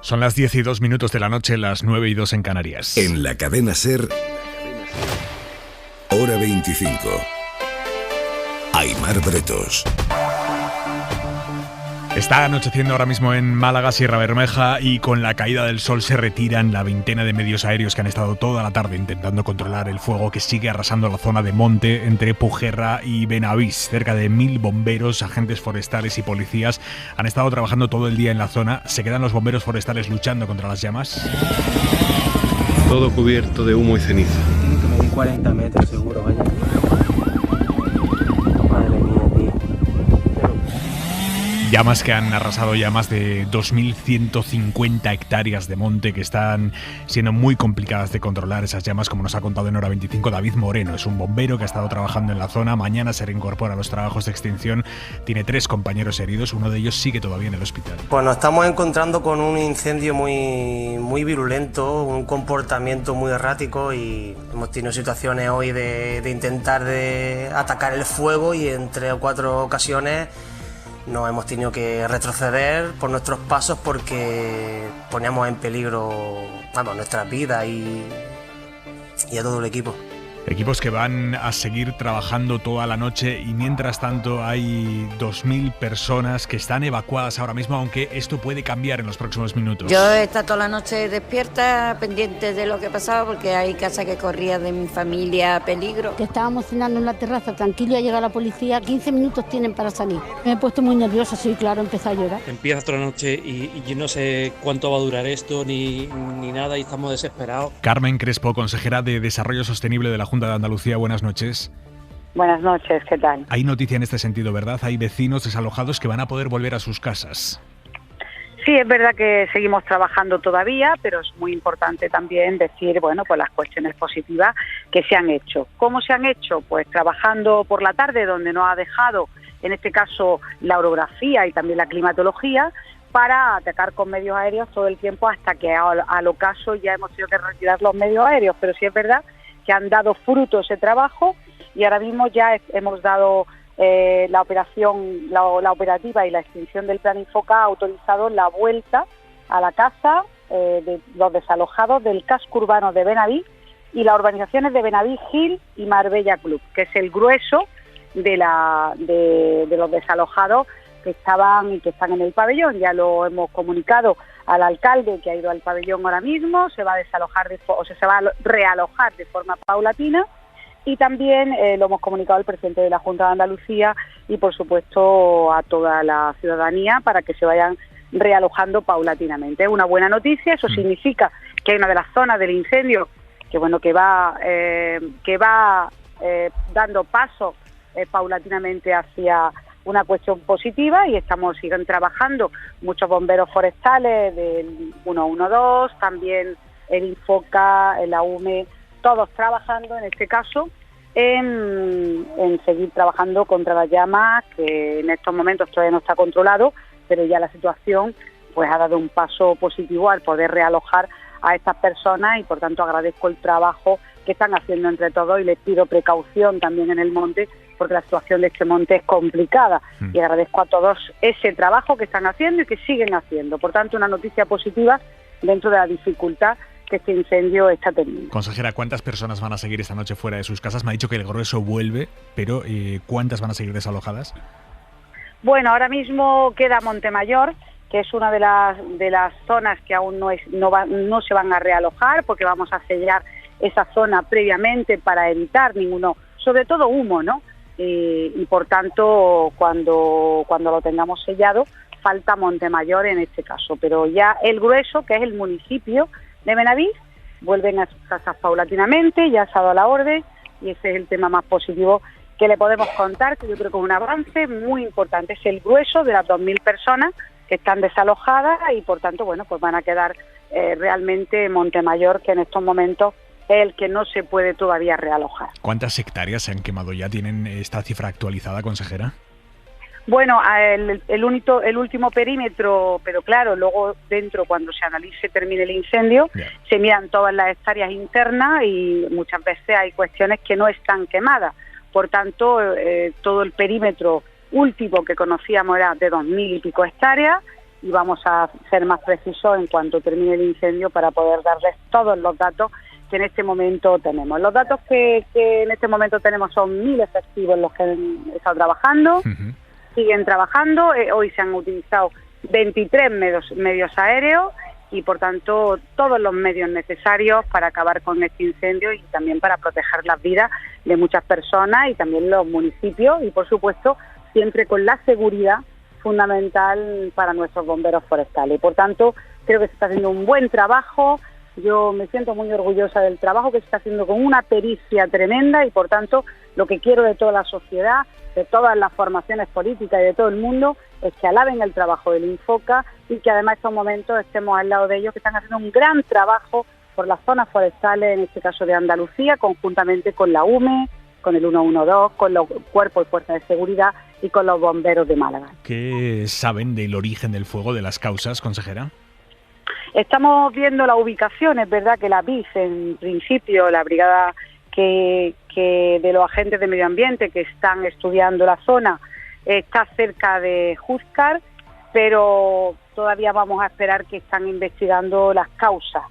Son las 10:02 de la noche, las 9:02 en Canarias. En la cadena SER, hora 25. Aimar Bretos. Está anocheciendo ahora mismo en Málaga, Sierra Bermeja, y con la caída del sol se retiran la veintena de medios aéreos que han estado toda la tarde intentando controlar el fuego que sigue arrasando la zona de monte entre Pujerra y Benavís. Cerca de 1000 bomberos, agentes forestales y policías han estado trabajando todo el día en la zona. Se quedan los bomberos forestales luchando contra las llamas. Todo cubierto de humo y ceniza. Tiene que medir 40 metros seguro, vaya. Madre mía, tío. Llamas que han arrasado ya más de 2.150 hectáreas de monte, que están siendo muy complicadas de controlar esas llamas, como nos ha contado en Hora 25 David Moreno. Es un bombero que ha estado trabajando en la zona. Mañana se reincorpora a los trabajos de extinción. Tiene 3 compañeros heridos. Uno de ellos sigue todavía en el hospital. Pues nos estamos encontrando con un incendio muy virulento, un comportamiento muy errático, y hemos tenido situaciones hoy de intentar de atacar el fuego, y en 3 o 4 ocasiones nos hemos tenido que retroceder por nuestros pasos porque poníamos en peligro, nuestras vidas y a todo el equipo. Equipos que van a seguir trabajando toda la noche, y mientras tanto hay 2000 personas que están evacuadas ahora mismo, aunque esto puede cambiar en los próximos minutos. Yo he estado toda la noche despierta, pendiente de lo que pasaba, porque hay casa que corría de mi familia a peligro. Que estábamos cenando en la terraza, tranquilo, ya llega la policía, 15 minutos tienen para salir. Me he puesto muy nerviosa, sí, claro, empecé a llorar. Empieza otra noche y yo no sé cuánto va a durar esto ni nada, y estamos desesperados. Carmen Crespo, consejera de Desarrollo Sostenible de la Junta de Andalucía, buenas noches. Buenas noches, ¿qué tal? Hay noticia en este sentido, ¿verdad? Hay vecinos desalojados que van a poder volver a sus casas. Sí, es verdad que seguimos trabajando todavía, pero es muy importante también decir, pues las cuestiones positivas que se han hecho. ¿Cómo se han hecho? Pues trabajando por la tarde, donde nos ha dejado, en este caso, la orografía y también la climatología, para atacar con medios aéreos todo el tiempo, hasta que al ocaso ya hemos tenido que retirar los medios aéreos. Pero sí es verdad que han dado fruto ese trabajo, y ahora mismo ya hemos dado la operativa y la extinción del plan Infoca ha autorizado la vuelta a la casa de los desalojados del casco urbano de Benavís y las urbanizaciones de Benavís, Gil y Marbella Club, que es el grueso de los desalojados que estaban y que están en el pabellón. Ya lo hemos comunicado al alcalde, que ha ido al pabellón ahora mismo. Se va a desalojar se va a realojar de forma paulatina, y también lo hemos comunicado al presidente de la Junta de Andalucía y, por supuesto, a toda la ciudadanía, para que se vayan realojando paulatinamente. Es una buena noticia. Eso significa que hay una de las zonas del incendio que va dando paso paulatinamente hacia una cuestión positiva, y siguen trabajando muchos bomberos forestales del 112, también el Infoca, la UME, todos trabajando en este caso en seguir trabajando contra las llamas, que en estos momentos todavía no está controlado, pero ya la situación pues ha dado un paso positivo al poder realojar a estas personas, y por tanto agradezco el trabajo que están haciendo entre todos, y les pido precaución también en el monte, porque la situación de este monte es complicada, y agradezco a todos ese trabajo que están haciendo y que siguen haciendo. Por tanto, una noticia positiva dentro de la dificultad que este incendio está teniendo. Consejera, ¿cuántas personas van a seguir esta noche fuera de sus casas? Me ha dicho que el grueso vuelve, pero ¿cuántas van a seguir desalojadas? Bueno, ahora mismo queda Montemayor, que es una de las zonas que aún no se van a realojar, porque vamos a sellar esa zona previamente para evitar sobre todo humo, ¿no? Y por tanto, cuando lo tengamos sellado, falta Montemayor en este caso. Pero ya el grueso, que es el municipio de Benavís, vuelven a sus casas paulatinamente. Ya se ha dado la orden, y ese es el tema más positivo que le podemos contar, que yo creo que es un avance muy importante. Es el grueso de las 2000 personas que están desalojadas, y por tanto, pues van a quedar realmente Montemayor, que en estos momentos es el que no se puede todavía realojar. ¿Cuántas hectáreas se han quemado ya? ¿Tienen esta cifra actualizada, consejera? Bueno, el último perímetro, pero claro, luego dentro, cuando se analice, termine el incendio, se miran todas las hectáreas internas, y muchas veces hay cuestiones que no están quemadas. Por tanto, todo el perímetro último que conocíamos era de 2.000 y pico hectáreas, y vamos a ser más precisos en cuanto termine el incendio para poder darles todos los datos que en este momento tenemos. Los datos que en este momento tenemos son 1.000 efectivos los que han estado trabajando, siguen trabajando, hoy se han utilizado 23 medios aéreos y por tanto todos los medios necesarios para acabar con este incendio y también para proteger las vidas de muchas personas y también los municipios y por supuesto siempre con la seguridad fundamental para nuestros bomberos forestales. Por tanto, creo que se está haciendo un buen trabajo. Yo me siento muy orgullosa del trabajo que se está haciendo con una pericia tremenda y, por tanto, lo que quiero de toda la sociedad, de todas las formaciones políticas y de todo el mundo, es que alaben el trabajo del Infoca y que además en estos momentos estemos al lado de ellos, que están haciendo un gran trabajo por las zonas forestales, en este caso de Andalucía, conjuntamente con la UME, con el 112, con los cuerpos y fuerzas de seguridad y con los bomberos de Málaga. ¿Qué saben del origen del fuego, de las causas, consejera? Estamos viendo la ubicación, es verdad que la BIF, en principio, la brigada que de los agentes de medio ambiente que están estudiando la zona, está cerca de Júzcar, pero todavía vamos a esperar que están investigando las causas.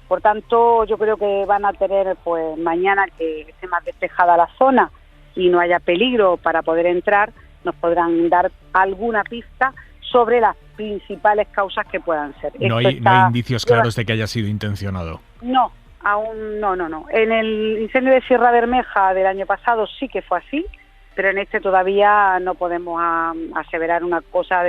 Por tanto, yo creo que van a tener, pues mañana que esté más despejada la zona y no haya peligro para poder entrar, nos podrán dar alguna pista sobre las principales causas que puedan ser. No hay indicios claros de que haya sido intencionado. No, aún no. En el incendio de Sierra Bermeja del año pasado sí que fue así, pero en este todavía no podemos aseverar una cuestión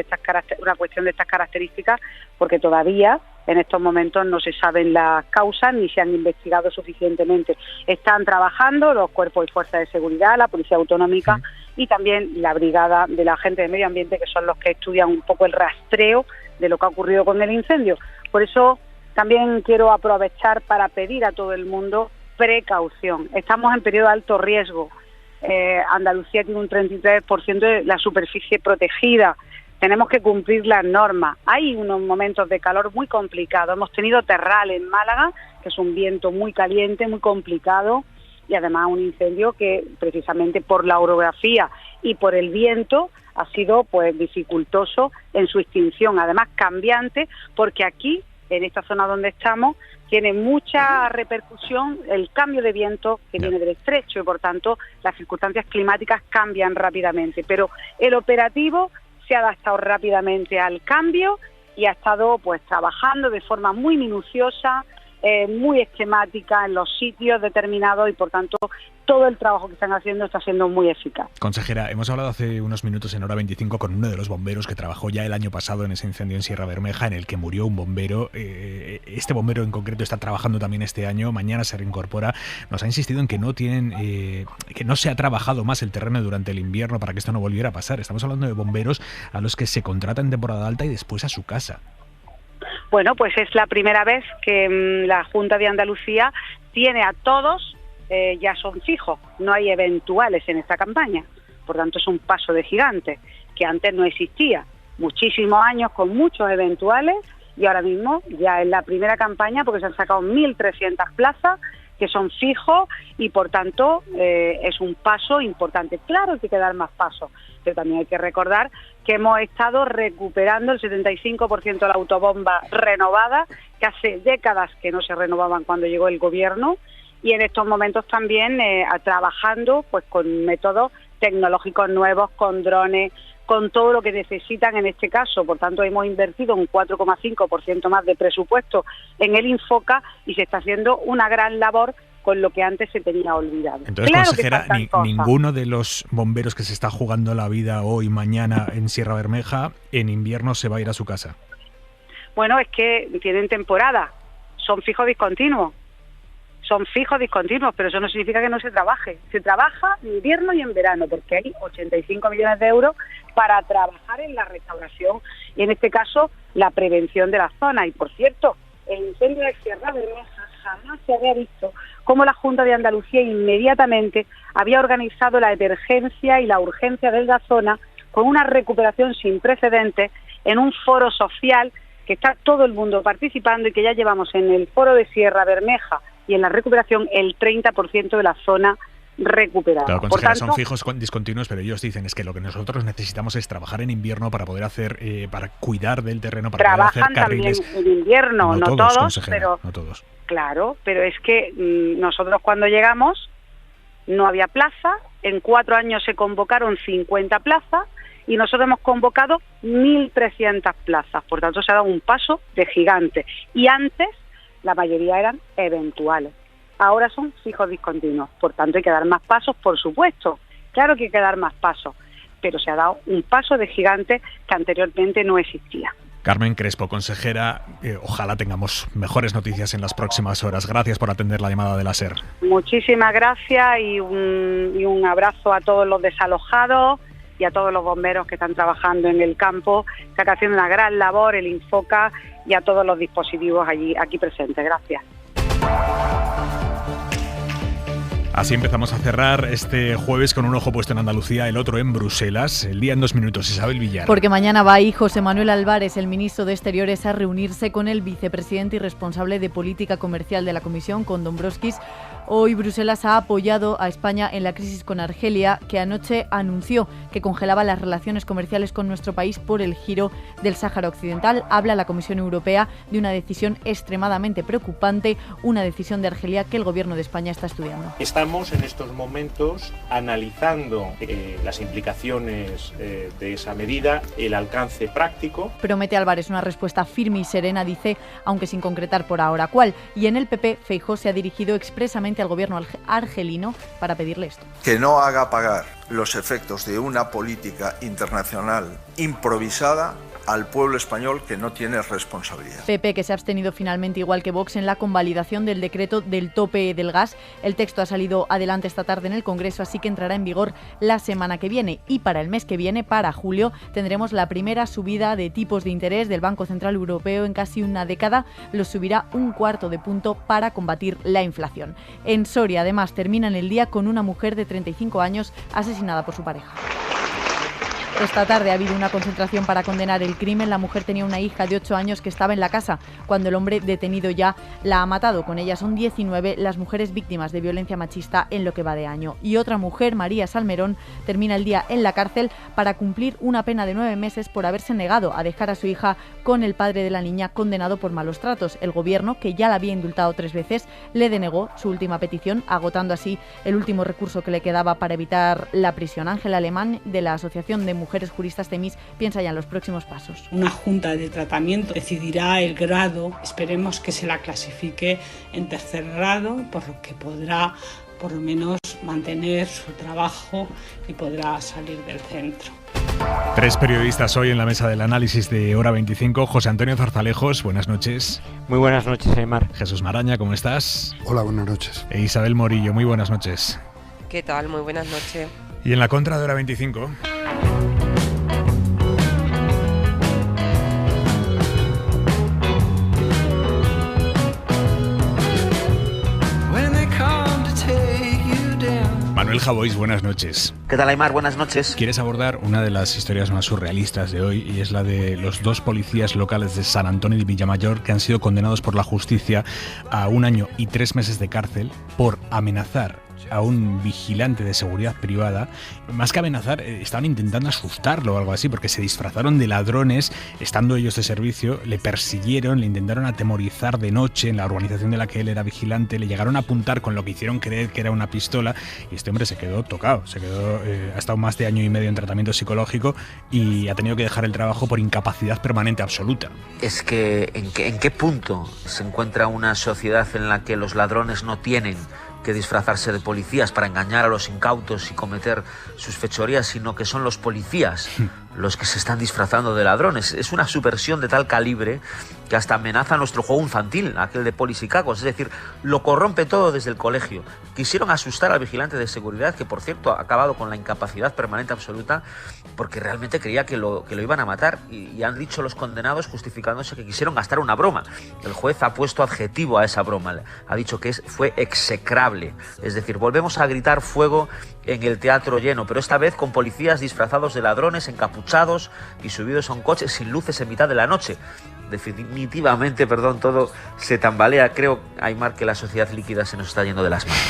de estas características, porque todavía en estos momentos no se saben las causas ni se han investigado suficientemente. Están trabajando los cuerpos y fuerzas de seguridad, la Policía Autonómica y también la brigada de la gente de medio ambiente, que son los que estudian un poco el rastreo de lo que ha ocurrido con el incendio. Por eso también quiero aprovechar para pedir a todo el mundo precaución. Estamos en periodo de alto riesgo. Andalucía tiene un 33% de la superficie protegida. Tenemos que cumplir las normas. Hay unos momentos de calor muy complicados. Hemos tenido terral en Málaga, que es un viento muy caliente, muy complicado, y además un incendio que precisamente por la orografía y por el viento ha sido pues dificultoso en su extinción. Además cambiante, porque aquí, en esta zona donde estamos, tiene mucha repercusión el cambio de viento que viene del estrecho y por tanto las circunstancias climáticas cambian rápidamente. Pero el operativo se ha adaptado rápidamente al cambio y ha estado pues trabajando de forma muy minuciosa, muy esquemática en los sitios determinados y por tanto todo el trabajo que están haciendo está siendo muy eficaz. Consejera, hemos hablado hace unos minutos en Hora 25 con uno de los bomberos que trabajó ya el año pasado en ese incendio en Sierra Bermeja en el que murió un bombero. Este bombero en concreto está trabajando también este año, mañana se reincorpora. Nos ha insistido en que que no se ha trabajado más el terreno durante el invierno para que esto no volviera a pasar. Estamos hablando de bomberos a los que se contrata en temporada alta y después a su casa. Bueno, pues es la primera vez que la Junta de Andalucía tiene a todos, ya son fijos, no hay eventuales en esta campaña. Por tanto, es un paso de gigante, que antes no existía. Muchísimos años con muchos eventuales y ahora mismo ya es la primera campaña porque se han sacado 1.300 plazas que son fijos y por tanto es un paso importante. Claro que hay que dar más pasos, pero también hay que recordar que hemos estado recuperando el 75% de la autobomba renovada, que hace décadas que no se renovaban cuando llegó el gobierno, y en estos momentos también trabajando pues con métodos tecnológicos nuevos, con drones, con todo lo que necesitan en este caso. Por tanto, hemos invertido un 4,5% más de presupuesto en el Infoca y se está haciendo una gran labor con lo que antes se tenía olvidado. Entonces, claro, consejera, ninguno de los bomberos que se está jugando la vida hoy, mañana en Sierra Bermeja, en invierno se va a ir a su casa. Bueno, es que tienen temporada, son fijos discontinuos. Son fijos discontinuos, pero eso no significa que no se trabaje. Se trabaja en invierno y en verano, porque hay 85 millones de euros para trabajar en la restauración y, en este caso, la prevención de la zona. Y, por cierto, el incendio de Sierra Bermeja jamás se había visto cómo la Junta de Andalucía inmediatamente había organizado la emergencia y la urgencia de la zona con una recuperación sin precedentes en un foro social que está todo el mundo participando y que ya llevamos en el foro de Sierra Bermeja y en la recuperación el 30% de la zona recuperada. Claro, Por consejera, tanto, son fijos discontinuos, pero ellos dicen es que lo que nosotros necesitamos es trabajar en invierno para poder hacer, para cuidar del terreno, para poder hacer trabajan también carriles. en invierno, no todos, consejera, pero no todos. claro, pero es que nosotros cuando llegamos no había plaza, en 4 años se convocaron 50 plazas y nosotros hemos convocado 1.300 plazas, por tanto se ha dado un paso de gigante. Y antes la mayoría eran eventuales, ahora son fijos discontinuos, por tanto hay que dar más pasos, por supuesto, claro que hay que dar más pasos, pero se ha dado un paso de gigante que anteriormente no existía. Carmen Crespo, consejera, ojalá tengamos mejores noticias en las próximas horas. Gracias por atender la llamada de la SER. Muchísimas gracias y un abrazo a todos los desalojados y a todos los bomberos que están trabajando en el campo, que están haciendo una gran labor, el Infoca y a todos los dispositivos aquí presentes. Gracias. Así empezamos a cerrar este jueves con un ojo puesto en Andalucía, el otro en Bruselas. El día en 2 minutos, Isabel Villar. Porque mañana va ahí José Manuel Álvarez, el ministro de Exteriores, a reunirse con el vicepresidente y responsable de política comercial de la Comisión, con Dombrovskis. Hoy Bruselas ha apoyado a España en la crisis con Argelia, que anoche anunció que congelaba las relaciones comerciales con nuestro país por el giro del Sáhara Occidental. Habla la Comisión Europea de una decisión extremadamente preocupante, una decisión de Argelia que el Gobierno de España está estudiando. Estamos en estos momentos analizando las implicaciones de esa medida, el alcance práctico. Promete Álvarez una respuesta firme y serena, dice, aunque sin concretar por ahora cuál. Y en el PP, Feijóo se ha dirigido expresamente al gobierno argelino para pedirle esto. Que no haga pagar los efectos de una política internacional improvisada al pueblo español, que no tiene responsabilidad. PP, que se ha abstenido finalmente, igual que Vox, en la convalidación del decreto del tope del gas. El texto ha salido adelante esta tarde en el Congreso, así que entrará en vigor la semana que viene. Y para el mes que viene, para julio, tendremos la primera subida de tipos de interés del Banco Central Europeo en casi una década. Lo subirá 1/4 punto para combatir la inflación. En Soria, además, terminan el día con una mujer de 35 años asesinada por su pareja. Esta tarde ha habido una concentración para condenar el crimen. La mujer tenía una hija de 8 años que estaba en la casa cuando el hombre detenido ya la ha matado. Con ella son 19 las mujeres víctimas de violencia machista en lo que va de año. Y otra mujer, María Salmerón, termina el día en la cárcel para cumplir una pena de 9 meses por haberse negado a dejar a su hija con el padre de la niña condenado por malos tratos. El gobierno, que ya la había indultado 3 veces, le denegó su última petición, agotando así el último recurso que le quedaba para evitar la prisión. Ángela Alemán, de la Asociación de Mujeres Juristas Temis, piensa ya en los próximos pasos. Una junta de tratamiento decidirá el grado, esperemos que se la clasifique en 3er grado, por lo que podrá por lo menos mantener su trabajo y podrá salir del centro. 3 periodistas hoy en la mesa del análisis de Hora 25. José Antonio Zarzalejos, buenas noches. Muy buenas noches, Aymar. Jesús Maraña, ¿cómo estás? Hola, buenas noches. E Isabel Morillo, muy buenas noches. ¿Qué tal? Muy buenas noches. Y en la contra de Hora 25... Manuel Javois, buenas noches. ¿Qué tal, Aymar? Buenas noches. Quieres abordar una de las historias más surrealistas de hoy, y es la de los 2 policías locales de San Antonio de Villamayor que han sido condenados por la justicia a 1 año y 3 meses de cárcel por amenazar a un vigilante de seguridad privada. Más que amenazar, estaban intentando asustarlo o algo así, porque se disfrazaron de ladrones estando ellos de servicio, le persiguieron, le intentaron atemorizar de noche en la urbanización de la que él era vigilante, le llegaron a apuntar con lo que hicieron creer que era una pistola, y este hombre se quedó tocado, ha estado más de 1 año y medio en tratamiento psicológico y ha tenido que dejar el trabajo por incapacidad permanente absoluta. Es que ¿en qué punto se encuentra una sociedad en la que los ladrones no tienen que disfrazarse de policías para engañar a los incautos y cometer sus fechorías, sino que son los policías los que se están disfrazando de ladrones? Es una subversión de tal calibre que hasta amenaza nuestro juego infantil, aquel de polis y cacos. Es decir, lo corrompe todo desde el colegio. Quisieron asustar al vigilante de seguridad, que por cierto ha acabado con la incapacidad permanente absoluta, porque realmente creía que lo iban a matar, y han dicho los condenados, justificándose, que quisieron gastar una broma. El juez ha puesto adjetivo a esa broma, ha dicho que fue execrable. Es decir, volvemos a gritar fuego en el teatro lleno, pero esta vez con policías disfrazados de ladrones, encapuchados y subidos a un coche sin luces en mitad de la noche. Definitivamente, todo se tambalea. Creo, Aymar, que la sociedad líquida se nos está yendo de las manos.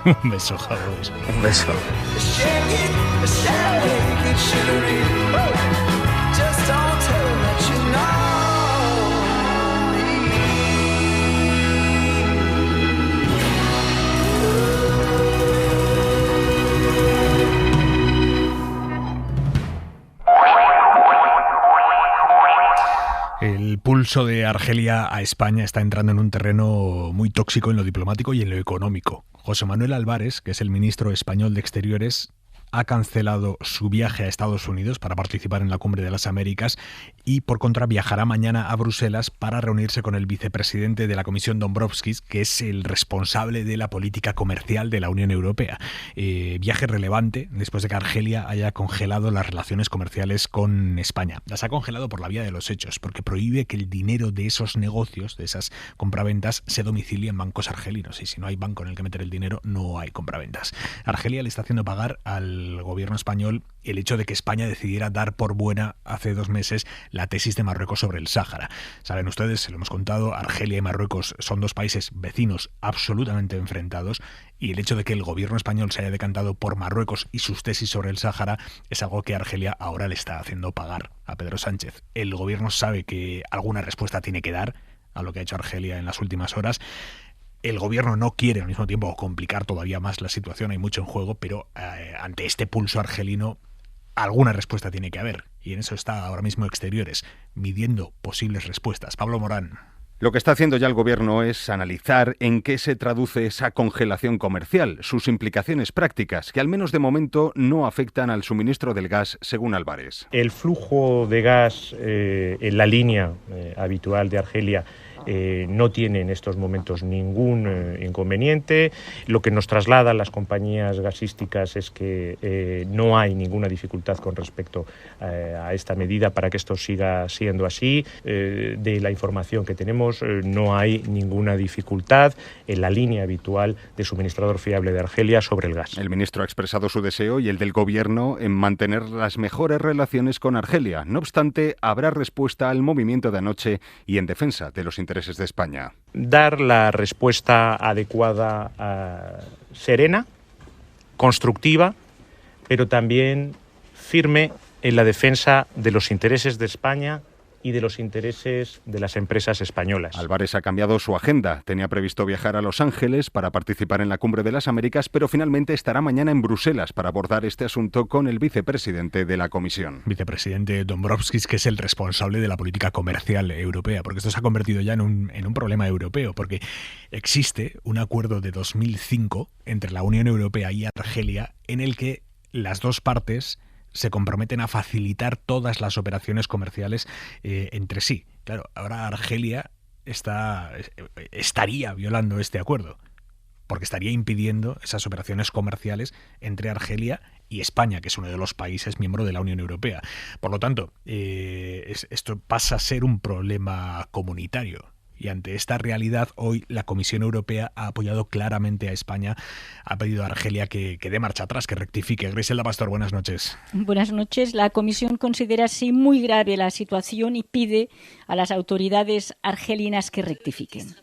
Un beso, Javier. Un beso. El pulso de Argelia a España está entrando en un terreno muy tóxico en lo diplomático y en lo económico. José Manuel Álvarez, que es el ministro español de Exteriores, ha cancelado su viaje a Estados Unidos para participar en la Cumbre de las Américas y, por contra, viajará mañana a Bruselas para reunirse con el vicepresidente de la Comisión, Dombrovskis, que es el responsable de la política comercial de la Unión Europea. Viaje relevante después de que Argelia haya congelado las relaciones comerciales con España. Las ha congelado por la vía de los hechos, porque prohíbe que el dinero de esos negocios, de esas compraventas, se domicilie en bancos argelinos. Y si no hay banco en el que meter el dinero, no hay compraventas. Argelia le está haciendo pagar al gobierno español el hecho de que España decidiera dar por buena hace 2 meses la tesis de Marruecos sobre el Sáhara. Saben ustedes, se lo hemos contado, Argelia y Marruecos son 2 países vecinos absolutamente enfrentados, y el hecho de que el gobierno español se haya decantado por Marruecos y sus tesis sobre el Sáhara es algo que Argelia ahora le está haciendo pagar a Pedro Sánchez. El gobierno sabe que alguna respuesta tiene que dar a lo que ha hecho Argelia en las últimas horas. El gobierno no quiere al mismo tiempo complicar todavía más la situación, hay mucho en juego, pero ante este pulso argelino alguna respuesta tiene que haber. Y en eso está ahora mismo Exteriores, midiendo posibles respuestas. Pablo Morán. Lo que está haciendo ya el Gobierno es analizar en qué se traduce esa congelación comercial, sus implicaciones prácticas, que al menos de momento no afectan al suministro del gas, según Álvarez. El flujo de gas en la línea habitual de Argelia no tiene en estos momentos ningún inconveniente. Lo que nos trasladan las compañías gasísticas es que no hay ninguna dificultad con respecto a esta medida para que esto siga siendo así. De la información que tenemos, no hay ninguna dificultad en la línea habitual de suministrador fiable de Argelia sobre el gas. El ministro ha expresado su deseo y el del Gobierno en mantener las mejores relaciones con Argelia. No obstante, habrá respuesta al movimiento de anoche y en defensa de los intereses de España. Dar la respuesta adecuada, serena, constructiva, pero también firme en la defensa de los intereses de España y de los intereses de las empresas españolas. Álvarez ha cambiado su agenda. Tenía previsto viajar a Los Ángeles para participar en la Cumbre de las Américas, pero finalmente estará mañana en Bruselas para abordar este asunto con el vicepresidente de la Comisión. Vicepresidente Dombrovskis, que es el responsable de la política comercial europea, porque esto se ha convertido ya en un problema europeo, porque existe un acuerdo de 2005 entre la Unión Europea y Argelia en el que las 2 partes se comprometen a facilitar todas las operaciones comerciales entre sí. Claro, ahora Argelia estaría violando este acuerdo, porque estaría impidiendo esas operaciones comerciales entre Argelia y España, que es uno de los países miembros de la Unión Europea. Por lo tanto, esto pasa a ser un problema comunitario. Y ante esta realidad, hoy la Comisión Europea ha apoyado claramente a España, ha pedido a Argelia que dé marcha atrás, que rectifique. Griselda Pastor, buenas noches. Buenas noches. La Comisión considera así muy grave la situación y pide a las autoridades argelinas que rectifiquen.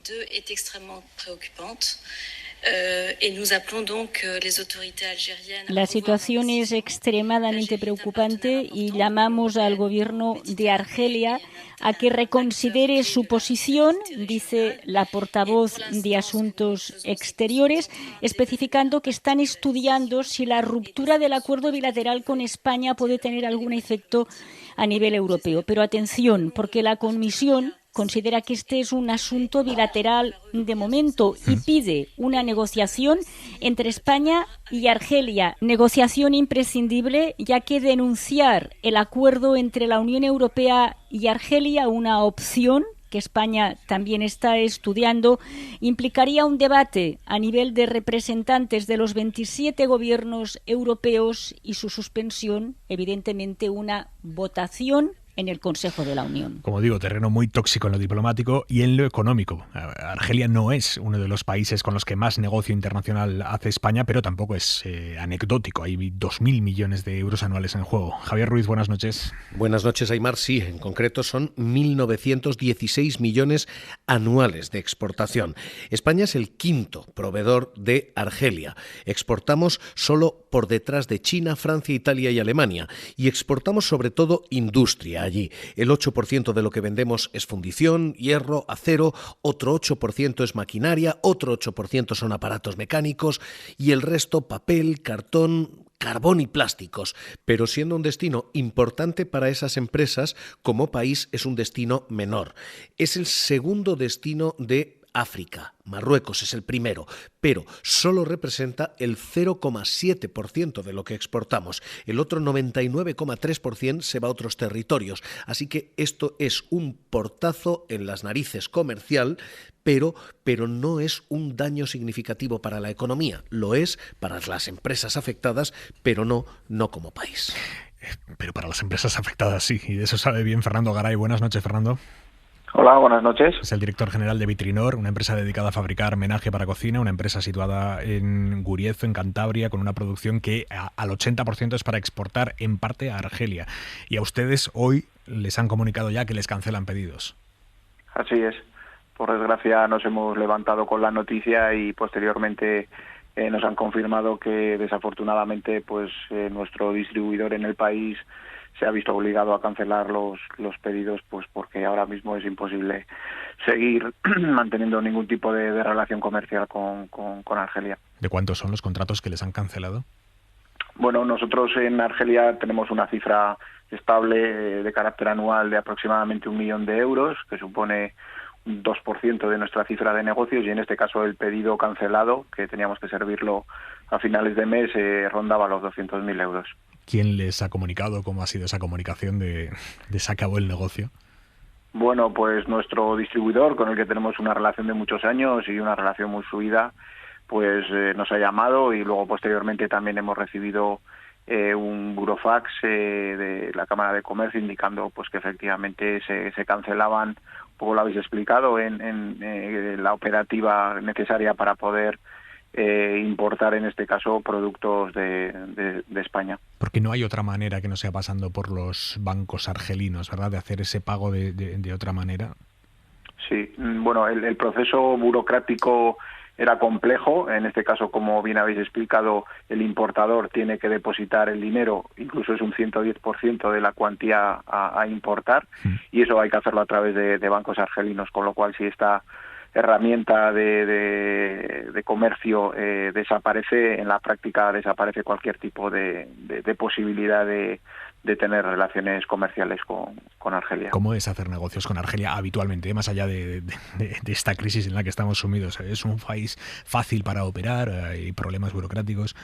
La situación es extremadamente preocupante y llamamos al gobierno de Argelia a que reconsidere su posición, dice la portavoz de Asuntos Exteriores, especificando que están estudiando si la ruptura del acuerdo bilateral con España puede tener algún efecto a nivel europeo. Pero atención, porque la Comisión considera que este es un asunto bilateral de momento y pide una negociación entre España y Argelia. Negociación imprescindible, ya que denunciar el acuerdo entre la Unión Europea y Argelia, una opción que España también está estudiando, implicaría un debate a nivel de representantes de los 27 gobiernos europeos y su suspensión, evidentemente una votación en el Consejo de la Unión. Como digo, terreno muy tóxico en lo diplomático y en lo económico. Argelia no es uno de los países con los que más negocio internacional hace España, pero tampoco es anecdótico. Hay 2.000 millones de euros anuales en juego. Javier Ruiz, buenas noches. Buenas noches, Aymar. Sí, en concreto son 1.916 millones anuales de exportación. España es el quinto proveedor de Argelia. Exportamos solo por detrás de China, Francia, Italia y Alemania. Y exportamos sobre todo industria allí. El 8% de lo que vendemos es fundición, hierro, acero, otro 8% es maquinaria, otro 8% son aparatos mecánicos y el resto papel, cartón, carbón y plásticos. Pero siendo un destino importante para esas empresas, como país es un destino menor. Es el segundo destino de África. Marruecos es el primero, pero solo representa el 0,7% de lo que exportamos. El otro 99,3% se va a otros territorios. Así que esto es un portazo en las narices comercial, pero no es un daño significativo para la economía. Lo es para las empresas afectadas, pero no como país. Pero para las empresas afectadas sí, y de eso sabe bien Fernando Garay. Buenas noches, Fernando. Hola, buenas noches. Es el director general de Vitrinor, una empresa dedicada a fabricar menaje para cocina, una empresa situada en Guriezo, en Cantabria, con una producción que al 80% es para exportar en parte a Argelia. Y a ustedes hoy les han comunicado ya que les cancelan pedidos. Así es. Por desgracia nos hemos levantado con la noticia y posteriormente nos han confirmado que desafortunadamente pues nuestro distribuidor en el país se ha visto obligado a cancelar los pedidos, pues porque ahora mismo es imposible seguir manteniendo ningún tipo de relación comercial con Argelia. ¿De cuántos son los contratos que les han cancelado? Bueno, nosotros en Argelia tenemos una cifra estable de carácter anual de aproximadamente 1 millón de euros, que supone un 2% de nuestra cifra de negocios, y en este caso el pedido cancelado, que teníamos que servirlo a finales de mes, rondaba los 200.000 euros. ¿Quién les ha comunicado? ¿Cómo ha sido esa comunicación de se acabó el negocio? Bueno, pues nuestro distribuidor, con el que tenemos una relación de muchos años y una relación muy fluida, pues nos ha llamado, y luego posteriormente también hemos recibido un burofax de la Cámara de Comercio indicando pues que efectivamente se cancelaban, un poco lo habéis explicado, en la operativa necesaria para poder importar en este caso productos de España. Porque no hay otra manera que no sea pasando por los bancos argelinos, ¿verdad?, de hacer ese pago de otra manera. Sí, bueno, el proceso burocrático era complejo. En este caso, como bien habéis explicado, el importador tiene que depositar el dinero, incluso es un 110% de la cuantía a importar, y eso hay que hacerlo a través de bancos argelinos, con lo cual si esta herramienta de comercio desaparece, en la práctica desaparece cualquier tipo de posibilidad de tener relaciones comerciales con Argelia. ¿Cómo es hacer negocios con Argelia habitualmente, más allá de esta crisis en la que estamos sumidos? ¿Es un país fácil para operar? ¿Hay problemas burocráticos?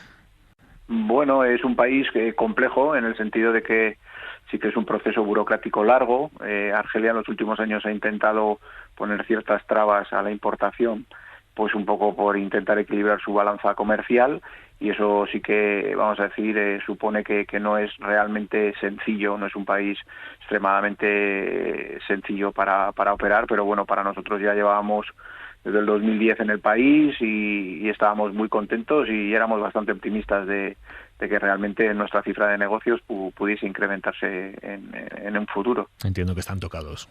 Bueno, es un país complejo en el sentido de que sí que es un proceso burocrático largo. Argelia en los últimos años ha intentado poner ciertas trabas a la importación, pues un poco por intentar equilibrar su balanza comercial, y eso sí que, vamos a decir, supone que no es realmente sencillo, no es un país extremadamente sencillo para operar, pero bueno, para nosotros ya llevábamos desde el 2010 en el país y estábamos muy contentos y éramos bastante optimistas de que realmente nuestra cifra de negocios pudiese incrementarse en un futuro. Entiendo que están tocados.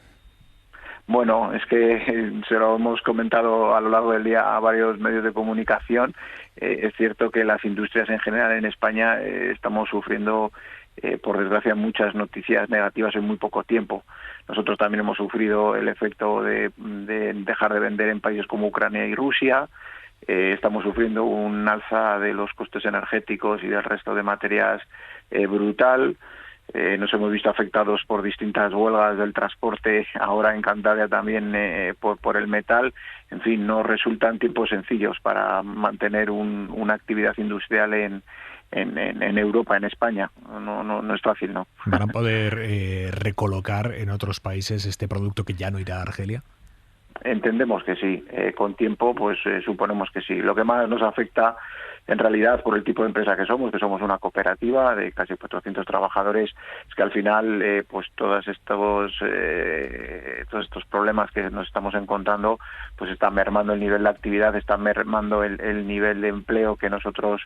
Bueno, es que se lo hemos comentado a lo largo del día a varios medios de comunicación. Es cierto que las industrias en general en España estamos sufriendo, por desgracia, muchas noticias negativas en muy poco tiempo. Nosotros también hemos sufrido el efecto de dejar de vender en países como Ucrania y Rusia. Estamos sufriendo un alza de los costes energéticos y del resto de materias brutal. Nos hemos visto afectados por distintas huelgas del transporte, ahora en Cantabria también por el metal. En fin, no resultan tiempos sencillos para mantener una actividad industrial en Europa, en España. No es fácil, ¿no? ¿Van a poder recolocar en otros países este producto que ya no irá a Argelia? entendemos que sí. Con tiempo, pues suponemos que sí. Lo que más nos afecta, en realidad, por el tipo de empresa que somos una cooperativa de casi 400 trabajadores, es que al final, pues todos estos problemas que nos estamos encontrando, pues están mermando el nivel de actividad, están mermando el nivel de empleo que nosotros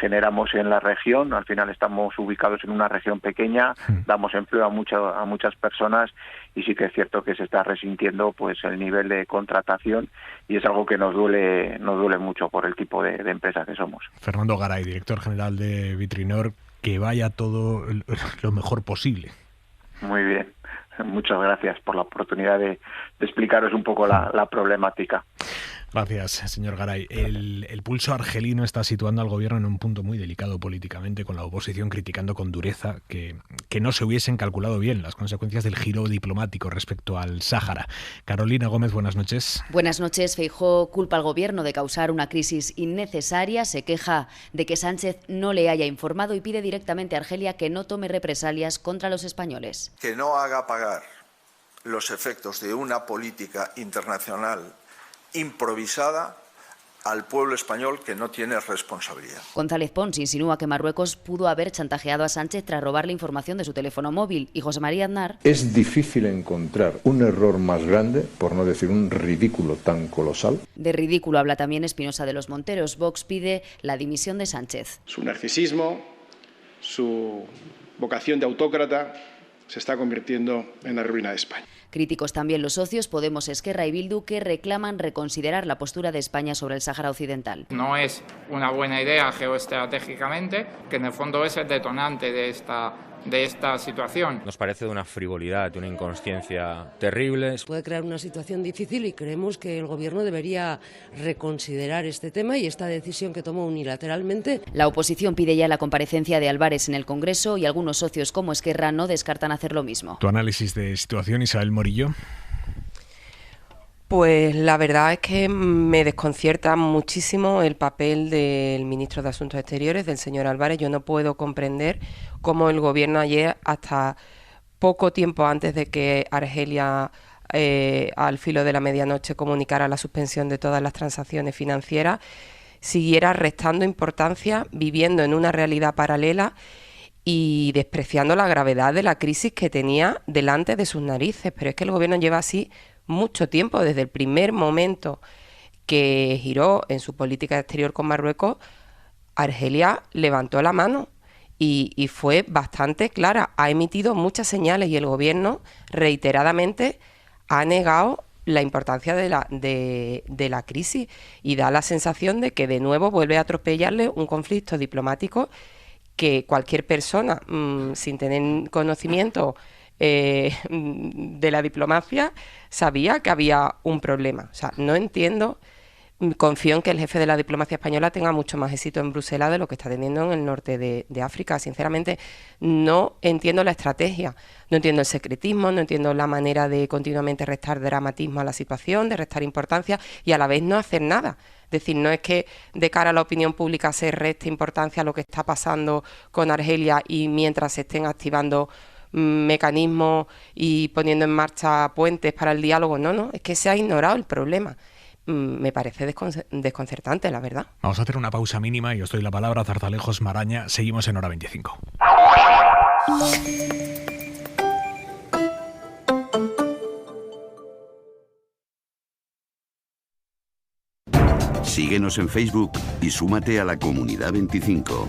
generamos en la región. Al final estamos ubicados en una región pequeña, damos empleo a muchas personas, y sí que es cierto que se está resintiendo pues el nivel de contratación, y es algo que nos duele mucho por el tipo de empresa que somos. Fernando Garay, director general de Vitrinor, que vaya todo lo mejor posible. Muy bien, muchas gracias por la oportunidad de explicaros un poco la problemática. Gracias, señor Garay. El pulso argelino está situando al gobierno en un punto muy delicado políticamente, con la oposición criticando con dureza que no se hubiesen calculado bien las consecuencias del giro diplomático respecto al Sáhara. Carolina Gómez, buenas noches. Buenas noches. Feijóo culpa al gobierno de causar una crisis innecesaria, se queja de que Sánchez no le haya informado y pide directamente a Argelia que no tome represalias contra los españoles. Que no haga pagar los efectos de una política internacional improvisada al pueblo español, que no tiene responsabilidad. González Pons insinúa que Marruecos pudo haber chantajeado a Sánchez tras robarle información de su teléfono móvil, y José María Aznar: es difícil encontrar un error más grande, por no decir un ridículo tan colosal. De ridículo habla también Espinosa de los Monteros. Vox pide la dimisión de Sánchez. Su narcisismo, su vocación de autócrata, se está convirtiendo en la ruina de España. Críticos también los socios Podemos, Esquerra y Bildu, que reclaman reconsiderar la postura de España sobre el Sáhara Occidental. No es una buena idea geoestratégicamente, que en el fondo es el detonante de esta situación. Nos parece de una frivolidad, de una inconsciencia terrible. Puede crear una situación difícil y creemos que el Gobierno debería reconsiderar este tema y esta decisión que tomó unilateralmente. La oposición pide ya la comparecencia de Álvarez en el Congreso, y algunos socios como Esquerra no descartan hacer lo mismo. ¿Tu análisis de situación, Isabel Morillo? Pues la verdad es que me desconcierta muchísimo el papel del ministro de Asuntos Exteriores, del señor Álvarez. Yo no puedo comprender cómo el gobierno ayer, hasta poco tiempo antes de que Argelia al filo de la medianoche comunicara la suspensión de todas las transacciones financieras, siguiera restando importancia, viviendo en una realidad paralela y despreciando la gravedad de la crisis que tenía delante de sus narices. Pero es que el gobierno lleva así mucho tiempo. Desde el primer momento que giró en su política exterior con Marruecos, Argelia levantó la mano y fue bastante clara. Ha emitido muchas señales y el gobierno reiteradamente ha negado la importancia de la crisis, y da la sensación de que de nuevo vuelve a atropellarle un conflicto diplomático que cualquier persona sin tener conocimiento de la diplomacia sabía que había un problema. O sea, no entiendo, confío en que el jefe de la diplomacia española tenga mucho más éxito en Bruselas de lo que está teniendo en el norte de África. Sinceramente, no entiendo la estrategia, no entiendo el secretismo, no entiendo la manera de continuamente restar dramatismo a la situación, de restar importancia y a la vez no hacer nada. Es decir, no es que de cara a la opinión pública se reste importancia a lo que está pasando con Argelia y mientras se estén activando mecanismos y poniendo en marcha puentes para el diálogo. No, es que se ha ignorado el problema. Me parece desconcertante, la verdad. Vamos a hacer una pausa mínima y os doy la palabra a Zarzalejos Maraña. Seguimos en Hora 25. Síguenos en Facebook y súmate a la Comunidad 25.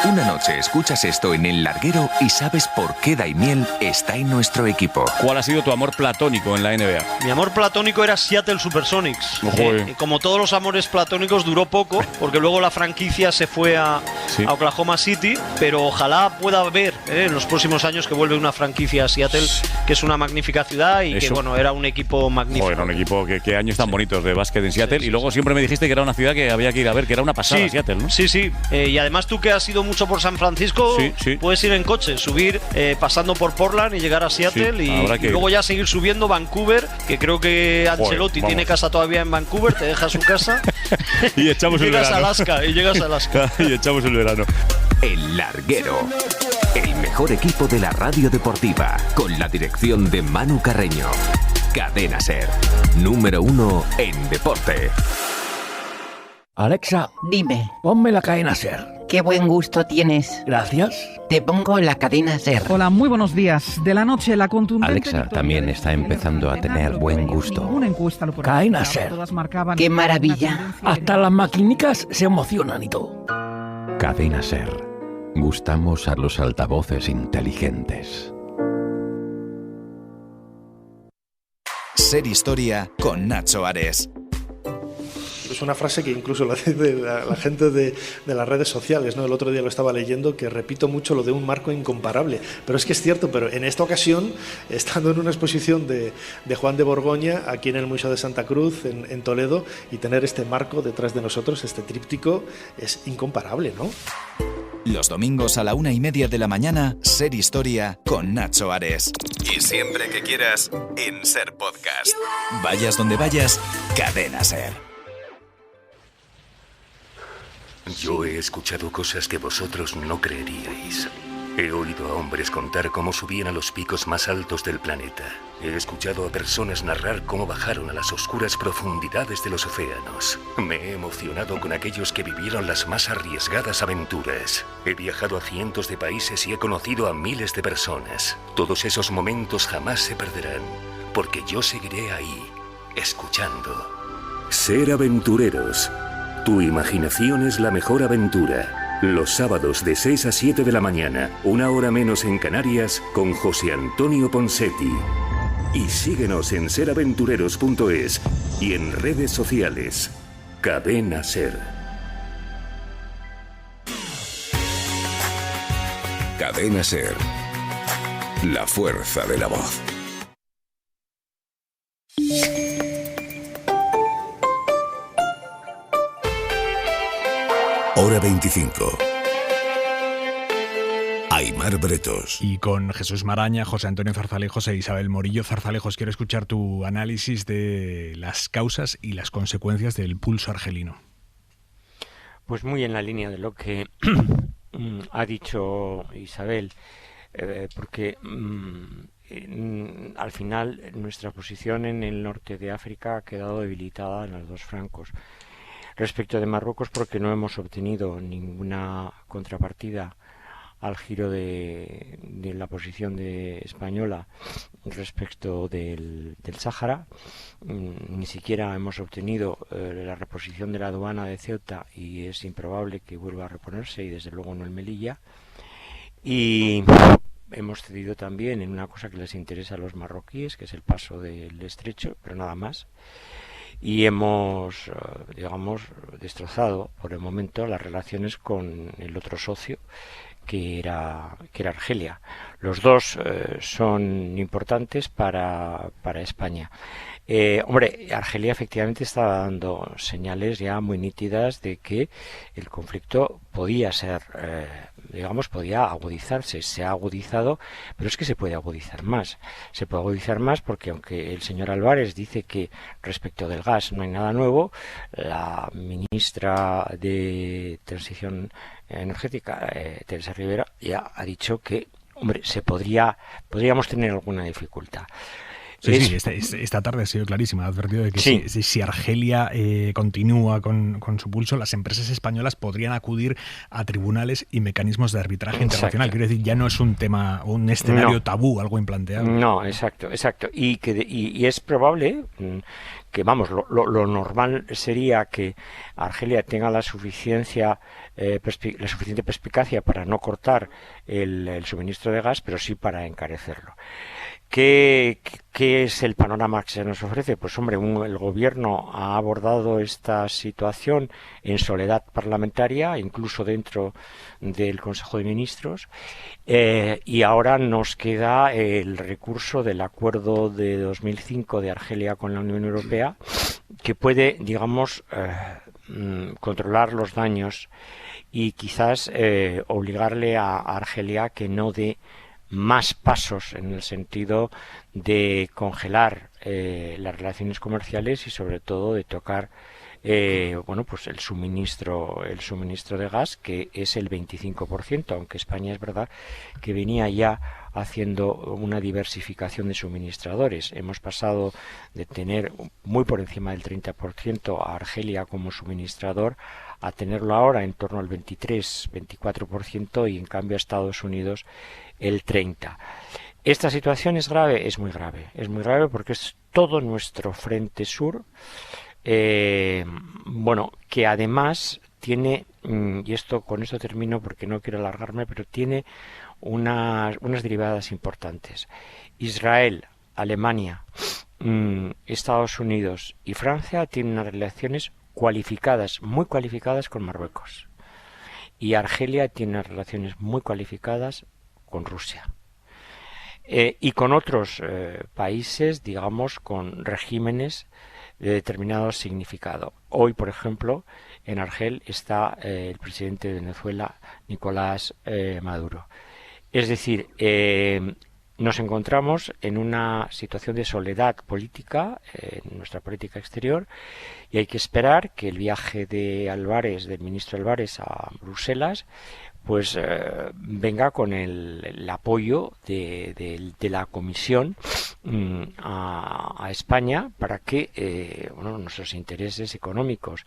Una noche escuchas esto en El Larguero y sabes por qué Daimiel está en nuestro equipo. ¿Cuál ha sido tu amor platónico en la NBA? Mi amor platónico era Seattle Supersonics. Como todos los amores platónicos, duró poco, porque luego la franquicia se fue a Oklahoma City, pero ojalá pueda ver en los próximos años que vuelve una franquicia a Seattle, que es una magnífica ciudad y que era un equipo magnífico. Era un equipo, qué años tan bonitos de básquet en Seattle, y luego siempre me dijiste que era una ciudad que había que ir a ver, que era una pasada Seattle, ¿no? Sí, y además tú que has ido mucho por San Francisco, puedes ir en coche, subir pasando por Portland y llegar a Seattle y luego ya seguir subiendo Vancouver, que creo que Ancelotti tiene casa todavía en Vancouver, te deja su casa y echamos el verano. Y llegas a Alaska. Y echamos el verano. El Larguero. El mejor equipo de la radio deportiva, con la dirección de Manu Carreño. Cadena SER, número 1 en deporte. Alexa, dime, ponme la cadena SER. Qué buen gusto tienes. Gracias. Te pongo la cadena SER. Hola, muy buenos días. De la noche, la contundente... Alexa también está empezando a tener buen gusto. Cadena SER. Qué maravilla. Hasta las maquinicas se emocionan y todo. Cadena SER. Gustamos a los altavoces inteligentes. SER Historia con Nacho Ares. Es una frase que incluso la dice la gente de las redes sociales, ¿no? El otro día lo estaba leyendo, que repito mucho lo de un marco incomparable. Pero es que es cierto, pero en esta ocasión, estando en una exposición de Juan de Borgoña, aquí en el Museo de Santa Cruz, en Toledo, y tener este marco detrás de nosotros, este tríptico, es incomparable, ¿no? Los domingos a la 1:30 de la mañana, SER Historia con Nacho Ares. Y siempre que quieras, en SER Podcast. Vayas donde vayas, Cadena SER. Yo he escuchado cosas que vosotros no creeríais. He oído a hombres contar cómo subían a los picos más altos del planeta. He escuchado a personas narrar cómo bajaron a las oscuras profundidades de los océanos. Me he emocionado con aquellos que vivieron las más arriesgadas aventuras. He viajado a cientos de países y he conocido a miles de personas. Todos esos momentos jamás se perderán, porque yo seguiré ahí, escuchando. Ser aventureros. Tu imaginación es la mejor aventura. Los sábados de 6 a 7 de la mañana, 1 hora menos en Canarias, con José Antonio Ponsetti. Y síguenos en seraventureros.es y en redes sociales. Cadena SER. Cadena SER. La fuerza de la voz. Hora 25. Aimar Bretos. Y con Jesús Maraña, José Antonio Zarzalejos e Isabel Morillo. Zarzalejos, quiero escuchar tu análisis de las causas y las consecuencias del pulso argelino. Pues muy en la línea de lo que ha dicho Isabel, porque al final nuestra posición en el norte de África ha quedado debilitada en los dos flancos. Respecto de Marruecos, porque no hemos obtenido ninguna contrapartida al giro de la posición española respecto del Sáhara. Ni siquiera hemos obtenido la reposición de la aduana de Ceuta, y es improbable que vuelva a reponerse, y desde luego no el Melilla. Y hemos cedido también en una cosa que les interesa a los marroquíes, que es el paso del estrecho, pero nada más. Y hemos, digamos, destrozado por el momento las relaciones con el otro socio, que era Argelia. Los dos son importantes para España. Argelia efectivamente estaba dando señales ya muy nítidas de que el conflicto podía ser, podía agudizarse. Se ha agudizado, pero es que se puede agudizar más. Se puede agudizar más porque, aunque el señor Álvarez dice que respecto del gas no hay nada nuevo, la ministra de Transición Energética, Teresa Rivera, ya ha dicho que, podríamos tener alguna dificultad. Sí, esta tarde ha sido clarísima. Ha advertido de que si Argelia continúa con su pulso, las empresas españolas podrían acudir a tribunales y mecanismos de arbitraje internacional. Quiero decir, ya no es un escenario tabú, algo implanteable. No, exacto. Y es probable que, lo normal sería que Argelia tenga la suficiente perspicacia para no cortar el suministro de gas, pero sí para encarecerlo. ¿Qué es el panorama que se nos ofrece? Pues el gobierno ha abordado esta situación en soledad parlamentaria, incluso dentro del Consejo de Ministros, y ahora nos queda el recurso del acuerdo de 2005 de Argelia con la Unión Europea, que puede, controlar los daños y quizás obligarle a Argelia que no dé más pasos en el sentido de congelar las relaciones comerciales y sobre todo de tocar bueno, pues el suministro de gas, que es el 25%, aunque España es verdad que venía ya haciendo una diversificación de suministradores. Hemos pasado de tener muy por encima del 30% a Argelia como suministrador a tenerlo ahora en torno al 23-24% y en cambio a Estados Unidos el 30%. ¿Esta situación es grave? Es muy grave porque es todo nuestro frente sur, bueno, que además tiene, y con esto termino porque no quiero alargarme, pero tiene unas derivadas importantes. Israel, Alemania, Estados Unidos y Francia tienen unas relaciones cualificadas, muy cualificadas con Marruecos. Y Argelia tiene unas relaciones muy cualificadas con Rusia. Y con otros países, digamos, con regímenes de determinado significado. Hoy, por ejemplo, en Argel está el presidente de Venezuela, Nicolás Maduro. Es decir, nos encontramos en una situación de soledad política en nuestra política exterior y hay que esperar que el viaje del ministro Álvarez a Bruselas pues venga con el apoyo de la Comisión a España para que nuestros intereses económicos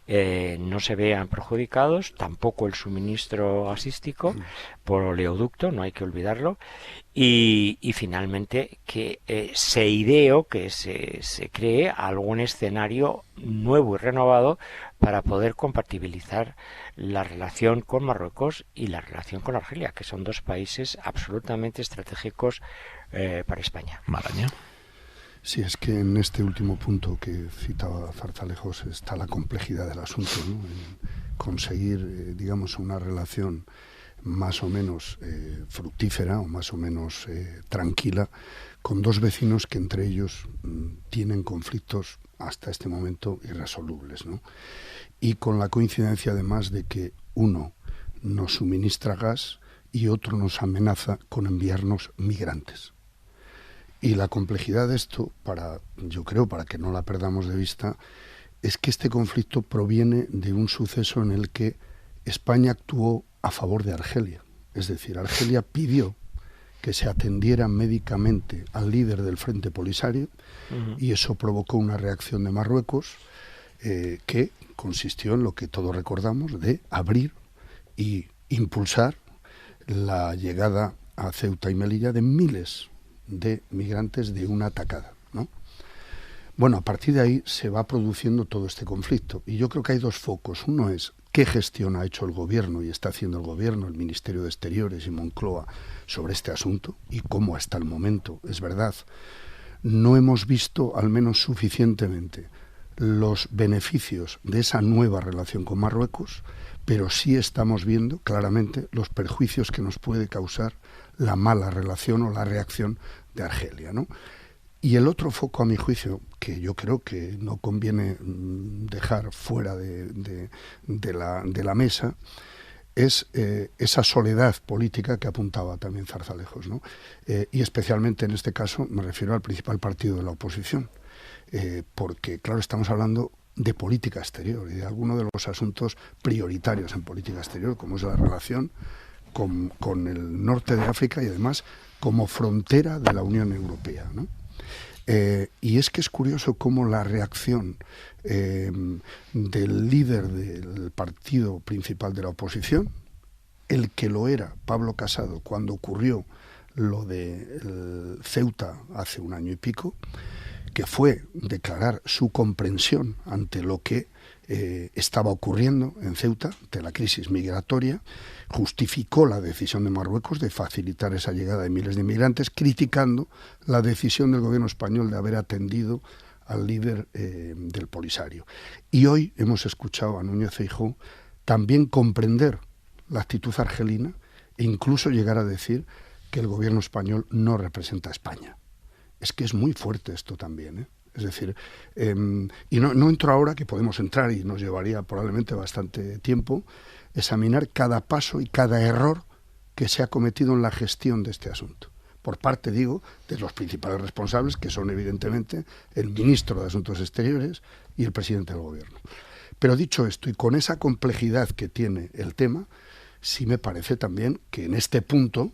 no se vean perjudicados, tampoco el suministro gasístico por oleoducto, no hay que olvidarlo, y finalmente que se idee o que se cree algún escenario nuevo y renovado para poder compatibilizar la relación con Marruecos y la relación con Argelia, que son dos países absolutamente estratégicos para España. Maraña. Sí, es que en este último punto que citaba Zarzalejos está la complejidad del asunto, ¿no? En conseguir, digamos, una relación más o menos fructífera o más o menos tranquila con dos vecinos que entre ellos tienen conflictos hasta este momento irresolubles, ¿no? Y con la coincidencia además de que uno nos suministra gas y otro nos amenaza con enviarnos migrantes. Y la complejidad de esto, yo creo, para que no la perdamos de vista, es que este conflicto proviene de un suceso en el que España actuó a favor de Argelia. Es decir, Argelia pidió que se atendiera médicamente al líder del Frente Polisario y eso provocó una reacción de Marruecos que consistió en lo que todos recordamos de abrir y impulsar la llegada a Ceuta y Melilla de miles de migrantes de una tacada, ¿no? Bueno, a partir de ahí se va produciendo todo este conflicto y yo creo que hay dos focos. Uno es qué gestión ha hecho el gobierno y está haciendo el gobierno, el Ministerio de Exteriores y Moncloa sobre este asunto y cómo hasta el momento, es verdad, no hemos visto al menos suficientemente los beneficios de esa nueva relación con Marruecos, pero sí estamos viendo claramente los perjuicios que nos puede causar la mala relación o la reacción de Argelia, ¿no? Y el otro foco, a mi juicio, que yo creo que no conviene dejar fuera de la mesa, es esa soledad política que apuntaba también Zarzalejos, ¿no? Y especialmente en este caso me refiero al principal partido de la oposición, porque, claro, estamos hablando de política exterior y de alguno de los asuntos prioritarios en política exterior, como es la relación con el norte de África y además como frontera de la Unión Europea, ¿no? Y es que es curioso cómo la reacción del líder del partido principal de la oposición, el que lo era, Pablo Casado, cuando ocurrió lo de Ceuta hace un año y pico, que fue declarar su comprensión ante lo que estaba ocurriendo en Ceuta, ante la crisis migratoria, justificó la decisión de Marruecos de facilitar esa llegada de miles de inmigrantes, criticando la decisión del gobierno español de haber atendido al líder del Polisario. Y hoy hemos escuchado a Núñez Feijóo también comprender la actitud argelina e incluso llegar a decir que el gobierno español no representa a España. Es que es muy fuerte esto también, ¿eh? Es decir, y no entro ahora, que podemos entrar y nos llevaría probablemente bastante tiempo, examinar cada paso y cada error que se ha cometido en la gestión de este asunto. por parte, digo, de los principales responsables, que son evidentemente el ministro de Asuntos Exteriores y el presidente del Gobierno. Pero dicho esto, y con esa complejidad que tiene el tema, sí me parece también que en este punto,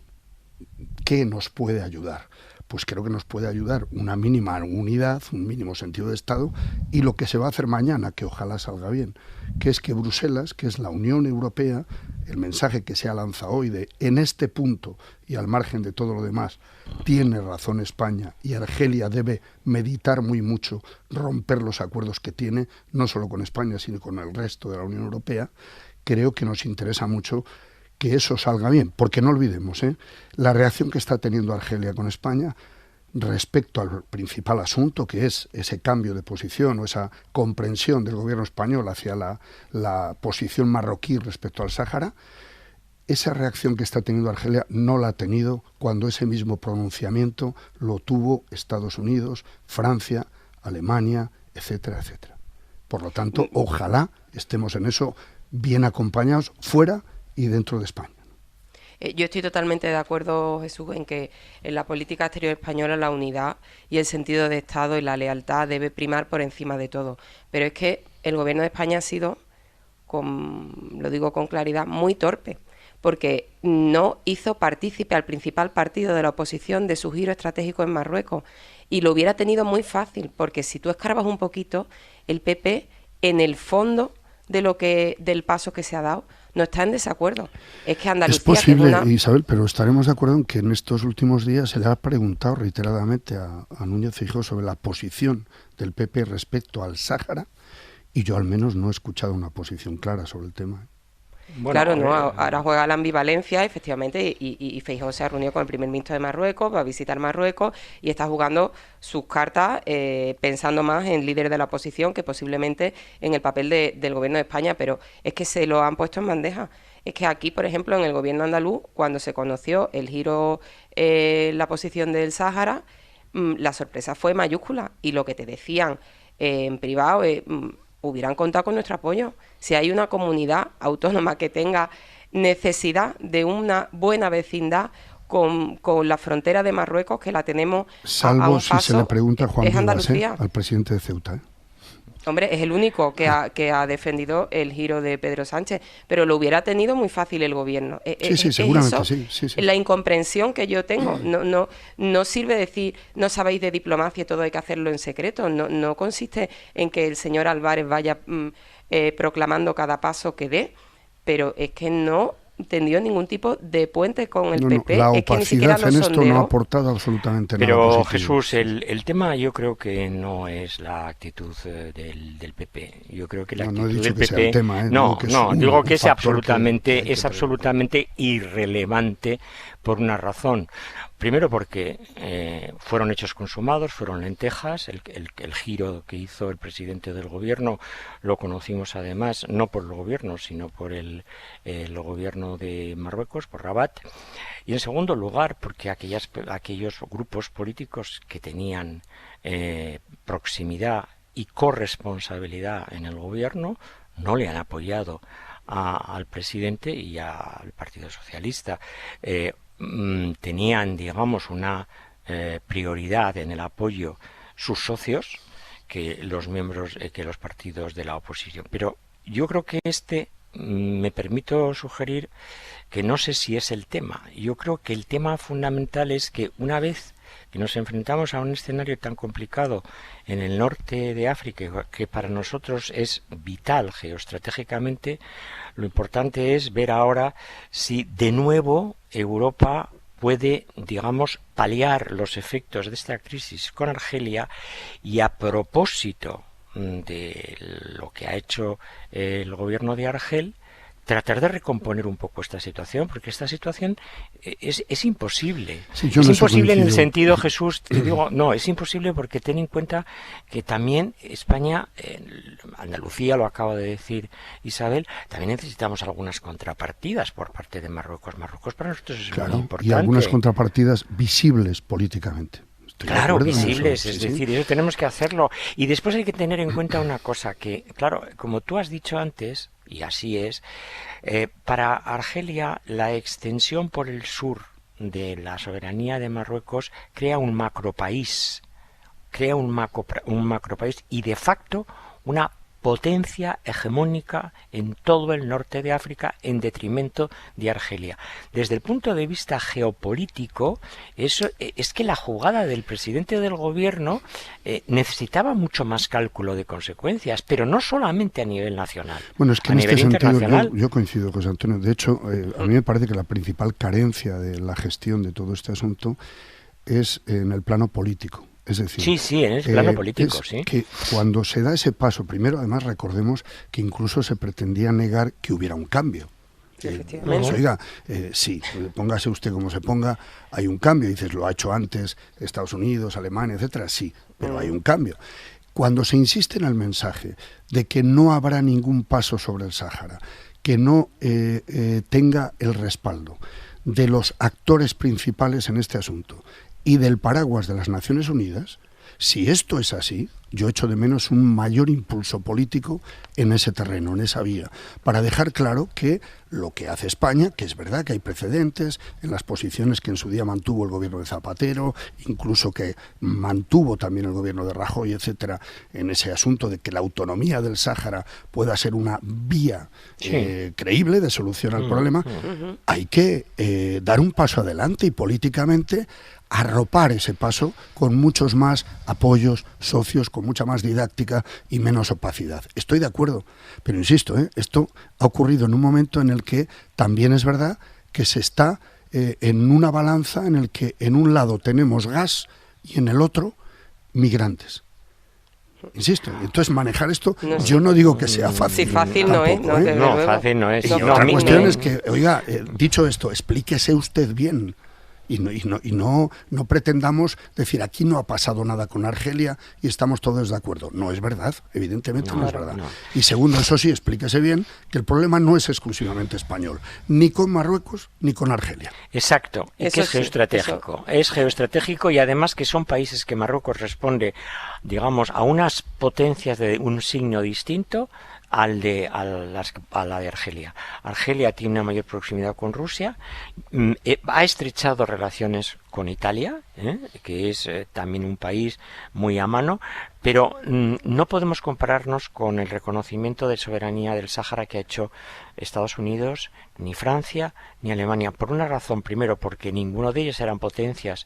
¿qué nos puede ayudar? Pues creo que nos puede ayudar una mínima unidad, un mínimo sentido de Estado, y lo que se va a hacer mañana, que ojalá salga bien, que es que Bruselas, que es la Unión Europea, el mensaje que se ha lanzado hoy de en este punto y al margen de todo lo demás, tiene razón España y Argelia debe meditar muy mucho romper los acuerdos que tiene, no solo con España, sino con el resto de la Unión Europea. Creo que nos interesa mucho que eso salga bien, porque no olvidemos, la reacción que está teniendo Argelia con España respecto al principal asunto, que es ese cambio de posición o esa comprensión del gobierno español hacia la posición marroquí respecto al Sáhara. Esa reacción que está teniendo Argelia no la ha tenido cuando ese mismo pronunciamiento lo tuvo Estados Unidos, Francia, Alemania, etcétera, etcétera. Por lo tanto, ojalá estemos en eso bien acompañados fuera y dentro de España. Yo estoy totalmente de acuerdo, Jesús, en que en la política exterior española la unidad y el sentido de Estado y la lealtad debe primar por encima de todo. Pero es que el gobierno de España ha sido, lo digo con claridad, muy torpe, porque no hizo partícipe al principal partido de la oposición de su giro estratégico en Marruecos. Y lo hubiera tenido muy fácil, porque si tú escarbas un poquito, el PP, en el fondo del paso que se ha dado, no está en desacuerdo. Es que Andalucía... Es posible, Isabel, pero estaremos de acuerdo en que en estos últimos días se le ha preguntado reiteradamente a Núñez Feijóo sobre la posición del PP respecto al Sáhara, y yo al menos no he escuchado una posición clara sobre el tema. Bueno, claro, no, ahora juega la ambivalencia, efectivamente, y Feijóo se ha reunido con el primer ministro de Marruecos, va a visitar Marruecos y está jugando sus cartas pensando más en líder de la oposición que posiblemente en el papel del gobierno de España, pero es que se lo han puesto en bandeja. Es que aquí, por ejemplo, en el gobierno andaluz, cuando se conoció el giro, la posición del Sáhara, la sorpresa fue mayúscula, y lo que te decían en privado hubieran contado con nuestro apoyo. Si hay una comunidad autónoma que tenga necesidad de una buena vecindad con la frontera de Marruecos, que la tenemos salvo a un si paso, se le pregunta a Juan Vivas, Andalucía. Al presidente de Ceuta. Hombre, es el único que ha defendido el giro de Pedro Sánchez, pero lo hubiera tenido muy fácil el gobierno. Sí, seguramente, eso, sí. La incomprensión que yo tengo. No sirve decir, no sabéis de diplomacia y todo hay que hacerlo en secreto. No consiste en que el señor Álvarez vaya proclamando cada paso que dé, pero es que no tendió ningún tipo de puente con el PP. La es que ni siquiera opacidad en esto no ha aportado absolutamente nada. Pero Jesús, el tema yo creo que no es la actitud del PP. Yo creo que la actitud del PP... Sea el tema, digo que es absolutamente irrelevante por una razón. Primero porque fueron hechos consumados, fueron lentejas. El giro que hizo el presidente del gobierno lo conocimos además no por el gobierno, sino por el gobierno de Marruecos, por Rabat. Y en segundo lugar porque aquellos grupos políticos que tenían proximidad y corresponsabilidad en el gobierno no le han apoyado al presidente y al Partido Socialista. Tenían, digamos, una prioridad en el apoyo sus socios que los miembros, que los partidos de la oposición. Pero yo creo que me permito sugerir que no sé si es el tema. Yo creo que el tema fundamental es que una vez que nos enfrentamos a un escenario tan complicado en el norte de África, que para nosotros es vital geoestratégicamente, lo importante es ver ahora si de nuevo Europa puede, digamos, paliar los efectos de esta crisis con Argelia, y a propósito de lo que ha hecho el gobierno de Argel, tratar de recomponer un poco esta situación, porque esta situación es imposible. Sí, es imposible en el sentido, Jesús, te digo, no, es imposible porque ten en cuenta que también España, Andalucía, lo acaba de decir Isabel, también necesitamos algunas contrapartidas por parte de Marruecos. Marruecos para nosotros es muy importante. Y algunas contrapartidas visibles políticamente. Claro, visibles, es decir, eso tenemos que hacerlo. Y después hay que tener en cuenta una cosa, que, claro, como tú has dicho antes, y así es, para Argelia la extensión por el sur de la soberanía de Marruecos crea un macropaís, y de facto una potencia hegemónica en todo el norte de África en detrimento de Argelia. Desde el punto de vista geopolítico, eso es que la jugada del presidente del gobierno necesitaba mucho más cálculo de consecuencias, pero no solamente a nivel nacional. Bueno, es que en este sentido yo coincido con José Antonio. De hecho, a mí me parece que la principal carencia de la gestión de todo este asunto es en el plano político. Es decir, sí, en el plano político, sí. Que cuando se da ese paso, primero, además, recordemos que incluso se pretendía negar que hubiera un cambio. Efectivamente. Oiga, sí, póngase usted como se ponga, hay un cambio. Dices, lo ha hecho antes Estados Unidos, Alemania, etcétera. Sí, pero hay un cambio. Cuando se insiste en el mensaje de que no habrá ningún paso sobre el Sáhara, que no tenga el respaldo de los actores principales en este asunto y del paraguas de las Naciones Unidas, si esto es así, yo echo de menos un mayor impulso político en ese terreno, en esa vía, para dejar claro que lo que hace España, que es verdad que hay precedentes en las posiciones que en su día mantuvo el gobierno de Zapatero, incluso que mantuvo también el gobierno de Rajoy, etcétera, en ese asunto de que la autonomía del Sáhara pueda ser una vía creíble de solución al problema, hay que dar un paso adelante y políticamente arropar ese paso con muchos más apoyos, socios, con mucha más didáctica y menos opacidad. Estoy de acuerdo, pero insisto, esto ha ocurrido en un momento en el que también es verdad que se está en una balanza en el que en un lado tenemos gas y en el otro migrantes. Insisto, entonces manejar esto, yo no digo que sea fácil. Sí, fácil no es. No, fácil no es. Y otra cuestión es que, oiga, dicho esto, explíquese usted bien. Y no pretendamos decir aquí no ha pasado nada con Argelia y estamos todos de acuerdo. No es verdad, evidentemente no es verdad. No. Y segundo, eso sí, explíquese bien que el problema no es exclusivamente español, ni con Marruecos ni con Argelia. Exacto, y que es geoestratégico. Es geoestratégico y además que son países que Marruecos responde, digamos, a unas potencias de un signo distinto a la de Argelia. Argelia tiene una mayor proximidad con Rusia, ha estrechado relaciones con Italia, que es también un país muy a mano, pero no podemos compararnos con el reconocimiento de soberanía del Sáhara que ha hecho Estados Unidos, ni Francia, ni Alemania, por una razón, primero porque ninguno de ellos eran potencias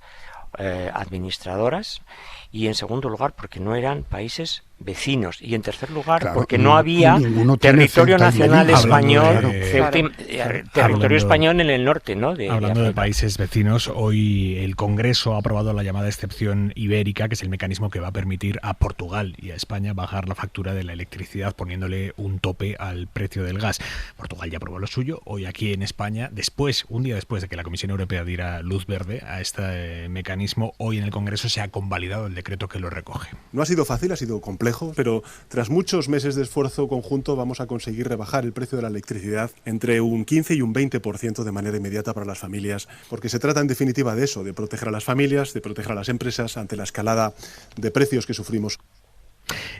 administradoras, y en segundo lugar porque no eran países vecinos, y en tercer lugar porque no había territorio nacional español, territorio español en el norte, ¿no? Hablando de países vecinos, hoy el Congreso ha aprobado la llamada excepción ibérica, que es el mecanismo que va a permitir a Portugal y a España bajar la factura de la electricidad poniéndole un tope al precio del gas. Portugal ya aprobó lo suyo, hoy aquí en España, un día después de que la Comisión Europea diera luz verde a este mecanismo, hoy en el Congreso se ha convalidado el decreto que lo recoge. No ha sido fácil, ha sido complejo, pero tras muchos meses de esfuerzo conjunto vamos a conseguir rebajar el precio de la electricidad entre un 15 y un 20% de manera inmediata para las familias, porque se trata en definitiva de eso, de proteger a las familias, de proteger a las empresas ante la escalada de precios que sufrimos.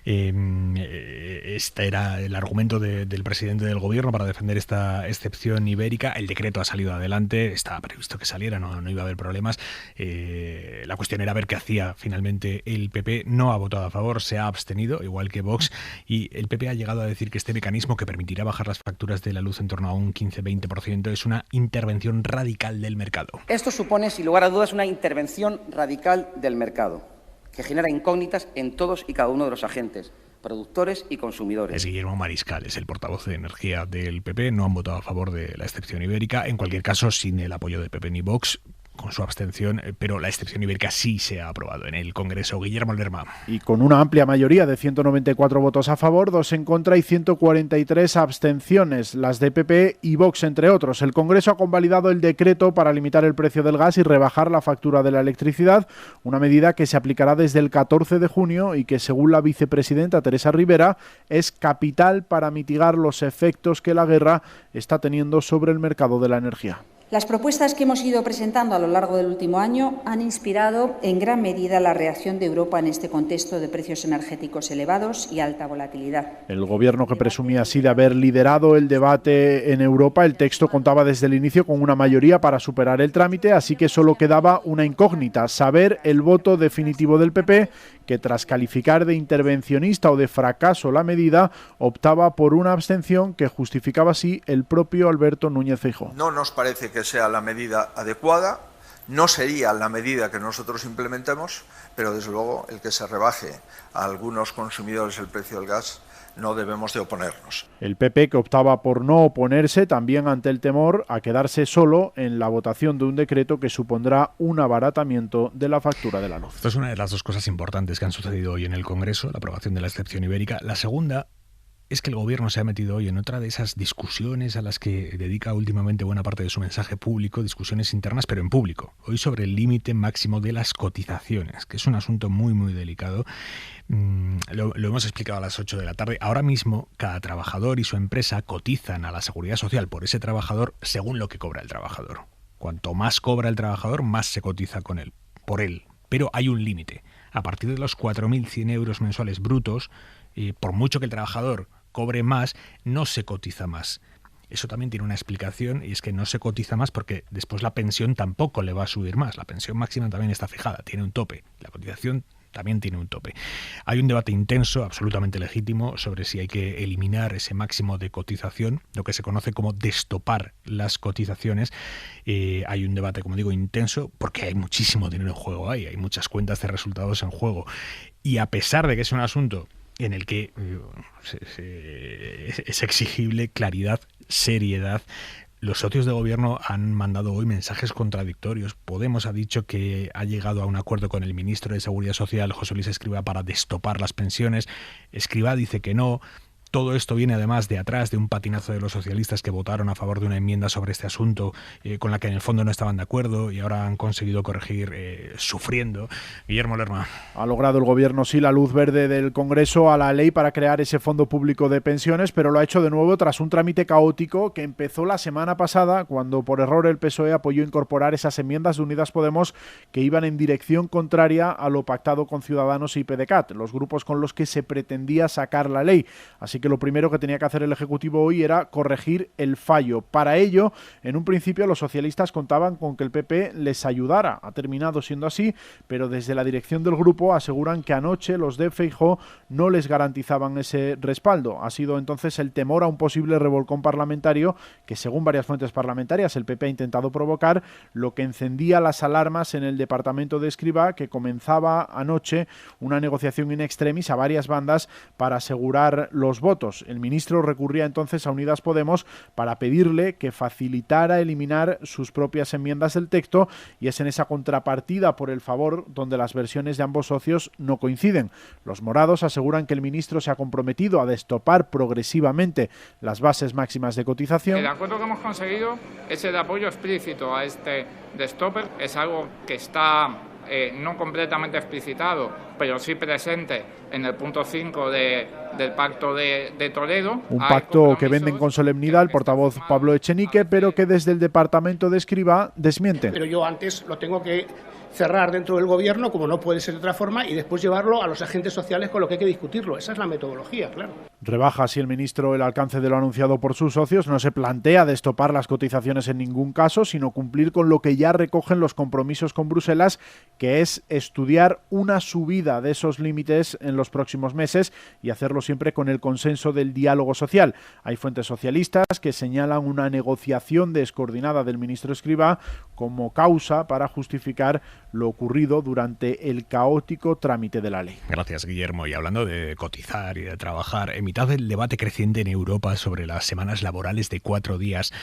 Este era el argumento del presidente del gobierno para defender esta excepción ibérica. El decreto ha salido adelante, estaba previsto que saliera, no iba a haber problemas. La cuestión era ver qué hacía finalmente el PP. No ha votado a favor, se ha abstenido, igual que Vox, y el PP ha llegado a decir que este mecanismo, que permitirá bajar las facturas de la luz en torno a un 15-20%, es una intervención radical del mercado. Esto supone, sin lugar a dudas, una intervención radical del mercado, que genera incógnitas en todos y cada uno de los agentes, productores y consumidores. Es Guillermo Mariscal, es el portavoz de energía del PP. No han votado a favor de la excepción ibérica. En cualquier caso, sin el apoyo de PP ni Vox, con su abstención, pero la excepción ibérica sí se ha aprobado en el Congreso. Guillermo Lerma. Y con una amplia mayoría de 194 votos a favor, 2 en contra y 143 abstenciones, las de PP y Vox, entre otros. El Congreso ha convalidado el decreto para limitar el precio del gas y rebajar la factura de la electricidad, una medida que se aplicará desde el 14 de junio y que, según la vicepresidenta Teresa Rivera, es capital para mitigar los efectos que la guerra está teniendo sobre el mercado de la energía. Las propuestas que hemos ido presentando a lo largo del último año han inspirado en gran medida la reacción de Europa en este contexto de precios energéticos elevados y alta volatilidad. El gobierno, que presumía así de haber liderado el debate en Europa, el texto contaba desde el inicio con una mayoría para superar el trámite, así que solo quedaba una incógnita: saber el voto definitivo del PP, que tras calificar de intervencionista o de fracaso la medida, optaba por una abstención que justificaba así el propio Alberto Núñez Feijóo. No nos parece que sea la medida adecuada, no sería la medida que nosotros implementemos, pero desde luego el que se rebaje a algunos consumidores el precio del gas no debemos de oponernos. El PP, que optaba por no oponerse, también ante el temor a quedarse solo en la votación de un decreto que supondrá un abaratamiento de la factura de la luz. Esto es una de las dos cosas importantes que han sucedido hoy en el Congreso, la aprobación de la excepción ibérica. La segunda es que el gobierno se ha metido hoy en otra de esas discusiones a las que dedica últimamente buena parte de su mensaje público, discusiones internas, pero en público. Hoy sobre el límite máximo de las cotizaciones, que es un asunto muy, muy delicado. Lo hemos explicado a las 8 de la tarde. Ahora mismo, cada trabajador y su empresa cotizan a la Seguridad Social por ese trabajador según lo que cobra el trabajador. Cuanto más cobra el trabajador, más se cotiza con él, por él. Pero hay un límite. A partir de los 4.100 euros mensuales brutos, por mucho que el trabajador cobre más, no se cotiza más. Eso también tiene una explicación, y es que no se cotiza más porque después la pensión tampoco le va a subir más. La pensión máxima también está fijada, tiene un tope. La cotización también tiene un tope. Hay un debate intenso, absolutamente legítimo, sobre si hay que eliminar ese máximo de cotización, lo que se conoce como destopar las cotizaciones. Hay un debate, como digo, intenso, porque hay muchísimo dinero en juego, hay muchas cuentas de resultados en juego. Y a pesar de que es un asunto en el que es exigible claridad, seriedad, los socios de gobierno han mandado hoy mensajes contradictorios. Podemos ha dicho que ha llegado a un acuerdo con el ministro de Seguridad Social, José Luis Escrivá, para destopar las pensiones. Escrivá dice que no. Todo esto viene además de atrás de un patinazo de los socialistas que votaron a favor de una enmienda sobre este asunto con la que en el fondo no estaban de acuerdo y ahora han conseguido corregir sufriendo. Guillermo Lerma. Ha logrado el gobierno sí la luz verde del Congreso a la ley para crear ese fondo público de pensiones, pero lo ha hecho de nuevo tras un trámite caótico que empezó la semana pasada cuando por error el PSOE apoyó incorporar esas enmiendas de Unidas Podemos que iban en dirección contraria a lo pactado con Ciudadanos y PDeCAT, los grupos con los que se pretendía sacar la ley. Así que lo primero que tenía que hacer el Ejecutivo hoy era corregir el fallo. Para ello, en un principio los socialistas contaban con que el PP les ayudara. Ha terminado siendo así, pero desde la dirección del grupo aseguran que anoche los de Feijóo no les garantizaban ese respaldo. Ha sido entonces el temor a un posible revolcón parlamentario que, según varias fuentes parlamentarias, el PP ha intentado provocar, lo que encendía las alarmas en el departamento de Escrivá, que comenzaba anoche una negociación in extremis a varias bandas para asegurar los votos. El ministro recurría entonces a Unidas Podemos para pedirle que facilitara eliminar sus propias enmiendas del texto, y es en esa contrapartida por el favor donde las versiones de ambos socios no coinciden. Los morados aseguran que el ministro se ha comprometido a destopar progresivamente las bases máximas de cotización. El acuerdo que hemos conseguido es el apoyo explícito a este destopper. Es algo que está no completamente explicitado, pero sí presente en el punto 5 del Pacto de Toledo. Un pacto que venden con solemnidad el portavoz Pablo Echenique, pero que desde el departamento de Escrivá desmienten. Pero yo antes lo tengo que cerrar dentro del gobierno, como no puede ser de otra forma, y después llevarlo a los agentes sociales, con lo que hay que discutirlo. Esa es la metodología, claro. Rebaja así el ministro el alcance de lo anunciado por sus socios. No se plantea destopar las cotizaciones en ningún caso, sino cumplir con lo que ya recogen los compromisos con Bruselas, que es estudiar una subida de esos límites en los próximos meses y hacerlo siempre con el consenso del diálogo social. Hay fuentes socialistas que señalan una negociación descoordinada del ministro Escrivá como causa para justificar lo ocurrido durante el caótico trámite de la ley. Gracias, Guillermo. Y hablando de cotizar y de trabajar, en mitad del debate creciente en Europa sobre las semanas laborales de 4 días,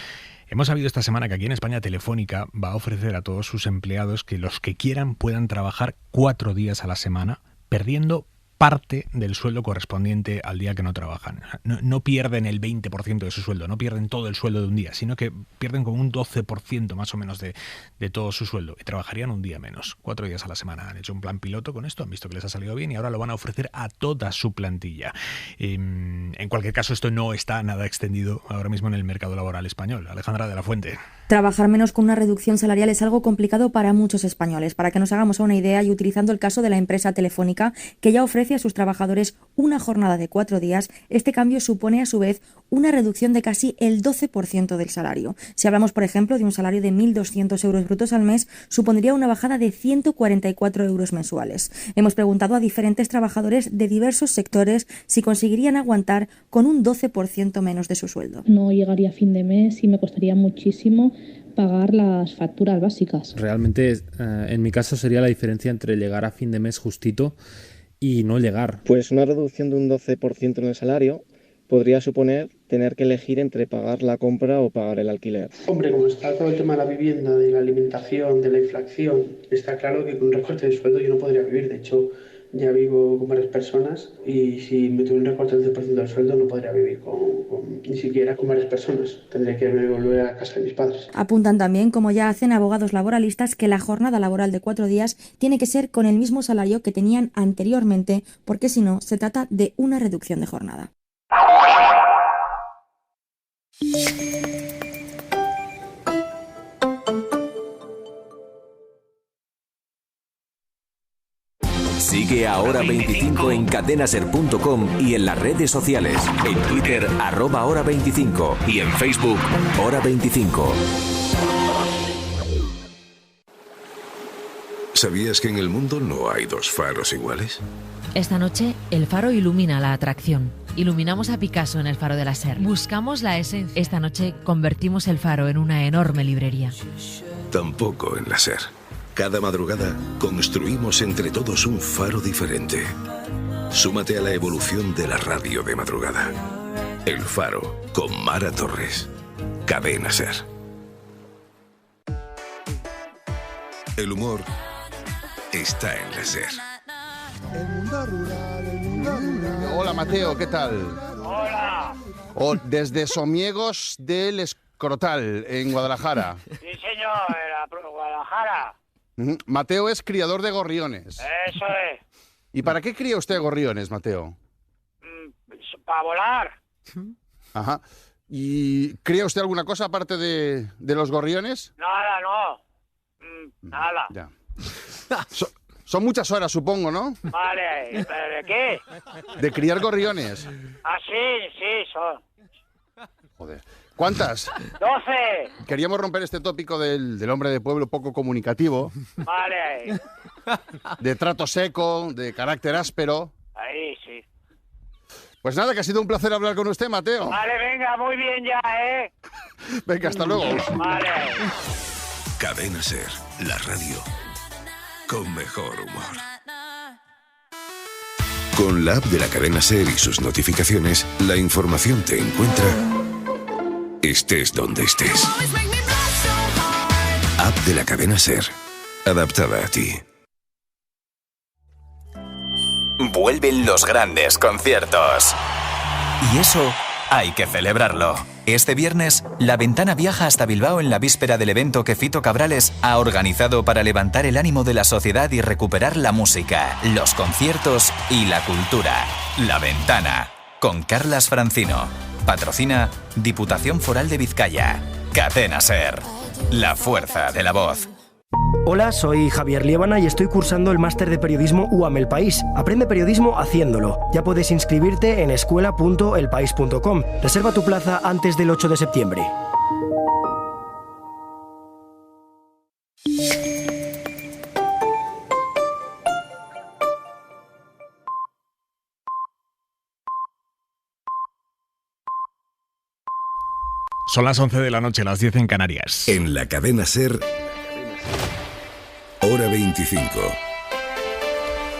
hemos sabido esta semana que aquí en España Telefónica va a ofrecer a todos sus empleados que los que quieran puedan trabajar 4 días a la semana, perdiendo parte del sueldo correspondiente al día que no trabajan. No pierden el 20% de su sueldo, no pierden todo el sueldo de un día, sino que pierden como un 12% más o menos de todo su sueldo. Y trabajarían un día menos, 4 días a la semana. Han hecho un plan piloto con esto, han visto que les ha salido bien y ahora lo van a ofrecer a toda su plantilla. En cualquier caso, esto no está nada extendido ahora mismo en el mercado laboral español. Alejandra de la Fuente. Trabajar menos con una reducción salarial es algo complicado para muchos españoles. Para que nos hagamos una idea, y utilizando el caso de la empresa Telefónica, que ya ofrece a sus trabajadores una jornada de 4 días, este cambio supone a su vez una reducción de casi el 12% del salario. Si hablamos, por ejemplo, de un salario de 1.200 euros brutos al mes, supondría una bajada de 144 euros mensuales. Hemos preguntado a diferentes trabajadores de diversos sectores si conseguirían aguantar con un 12% menos de su sueldo. No llegaría a fin de mes y me costaría muchísimo pagar las facturas básicas. Realmente, en mi caso, sería la diferencia entre llegar a fin de mes justito y no llegar. Pues una reducción de un 12% en el salario podría suponer tener que elegir entre pagar la compra o pagar el alquiler. Hombre, como está todo el tema de la vivienda, de la alimentación, de la inflación, está claro que con un recorte de sueldo yo no podría vivir. De hecho, ya vivo con varias personas y si me tuviera un recorte del 10% del sueldo no podría vivir ni siquiera con varias personas. Tendría que volver a casa de mis padres. Apuntan también, como ya hacen abogados laboralistas, que la jornada laboral de 4 días tiene que ser con el mismo salario que tenían anteriormente, porque si no, se trata de una reducción de jornada. Sigue a Hora 25 en cadenaser.com y en las redes sociales. En Twitter, @hora25 y en Facebook, Hora 25. ¿Sabías que en el mundo no hay dos faros iguales? Esta noche, el faro ilumina la atracción. Iluminamos a Picasso en el faro de la SER. Buscamos la esencia. Esta noche, convertimos el faro en una enorme librería. Tampoco en la SER. Cada madrugada construimos entre todos un faro diferente. Súmate a la evolución de la radio de madrugada. El Faro, con Mara Torres. Cadena SER. El humor está en la SER. El mundo rural, el mundo rural. Hola Mateo, ¿qué tal? Hola. Desde Somiegos del Escrotal, en Guadalajara. Sí, señor, en Guadalajara. Mateo es criador de gorriones. Eso es. ¿Y para qué cría usted gorriones, Mateo? Para volar. Ajá. ¿Y cría usted alguna cosa aparte de los gorriones? Nada, no. Nada. Ya. Son muchas horas, supongo, ¿no? Vale, ¿de qué? De criar gorriones. Ah, sí, son. Joder. ¿Cuántas? 12. Queríamos romper este tópico del hombre de pueblo poco comunicativo. Vale. De trato seco, de carácter áspero. Ahí, sí. Pues nada, que ha sido un placer hablar con usted, Mateo. Vale, venga, muy bien ya, ¿eh? Venga, hasta luego. Vale. Cadena SER, la radio con mejor humor. Con la app de la Cadena SER y sus notificaciones, la información te encuentra estés donde estés. App de la Cadena SER, adaptada a ti. Vuelven los grandes conciertos. Y eso hay que celebrarlo. Este viernes, La Ventana viaja hasta Bilbao en la víspera del evento que Fito Cabrales ha organizado para levantar el ánimo de la sociedad y recuperar la música, los conciertos y la cultura. La Ventana, con Carlas Francino. Patrocina Diputación Foral de Vizcaya. Cadena SER, la fuerza de la voz. Hola, soy Javier Liébana y estoy cursando el máster de periodismo UAM El País. Aprende periodismo haciéndolo. Ya puedes inscribirte en escuela.elpaís.com. Reserva tu plaza antes del 8 de septiembre. Son las 11 de la noche, las 10 en Canarias. En la Cadena SER, Hora 25.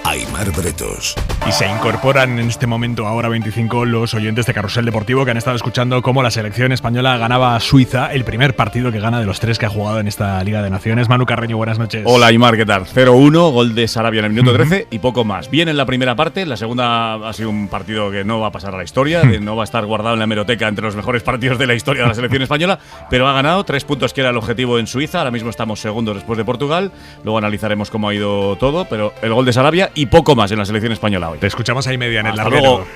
Aimar Bretos. Y se incorporan en este momento, ahora 25, los oyentes de Carrusel Deportivo que han estado escuchando cómo la selección española ganaba a Suiza, el primer partido que gana de los 3 que ha jugado en esta Liga de Naciones. Manu Carreño, buenas noches. Hola Aimar, ¿qué tal? 0-1, gol de Sarabia en el minuto 13 y poco más. Bien en la primera parte, la segunda ha sido un partido que no va a pasar a la historia, no va a estar guardado en la hemeroteca entre los mejores partidos de la historia de la selección española, pero ha ganado 3 puntos que era el objetivo en Suiza. Ahora mismo estamos segundos después de Portugal, luego analizaremos cómo ha ido todo, pero el gol de Sarabia y poco más en la selección española hoy. Te escuchamos ahí media en el larguero. Luego.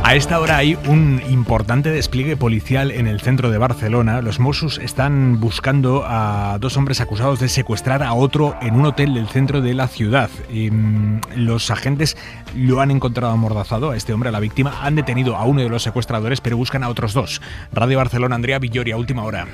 A esta hora hay un importante despliegue policial en el centro de Barcelona. Los Mossos están buscando a 2 hombres acusados de secuestrar a otro en un hotel del centro de la ciudad. Los agentes lo han encontrado amordazado a este hombre, a la víctima. Han detenido a uno de los secuestradores, pero buscan a otros 2. Radio Barcelona, Andrea Villoria, última hora.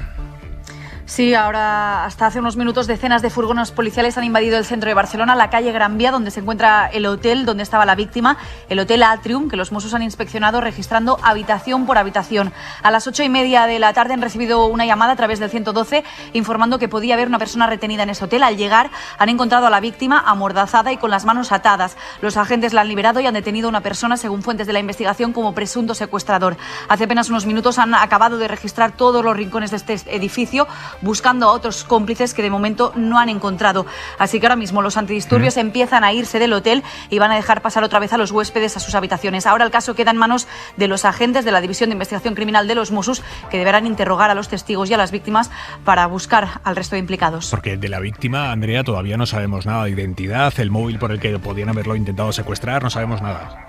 Sí, ahora hasta hace unos minutos decenas de furgones policiales han invadido el centro de Barcelona, la calle Gran Vía, donde se encuentra el hotel donde estaba la víctima, el Hotel Atrium, que los Mossos han inspeccionado registrando habitación por habitación. A las 8:30 de la tarde han recibido una llamada a través del 112 informando que podía haber una persona retenida en ese hotel. Al llegar han encontrado a la víctima amordazada y con las manos atadas. Los agentes la han liberado y han detenido a una persona, según fuentes de la investigación, como presunto secuestrador. Hace apenas unos minutos han acabado de registrar todos los rincones de este edificio, buscando a otros cómplices que de momento no han encontrado. Así que ahora mismo los antidisturbios empiezan a irse del hotel y van a dejar pasar otra vez a los huéspedes a sus habitaciones. Ahora el caso queda en manos de los agentes de la División de Investigación Criminal de los Mossos, que deberán interrogar a los testigos y a las víctimas para buscar al resto de implicados. Porque de la víctima, Andrea, todavía no sabemos nada de identidad, el móvil por el que podían haberlo intentado secuestrar, no sabemos nada.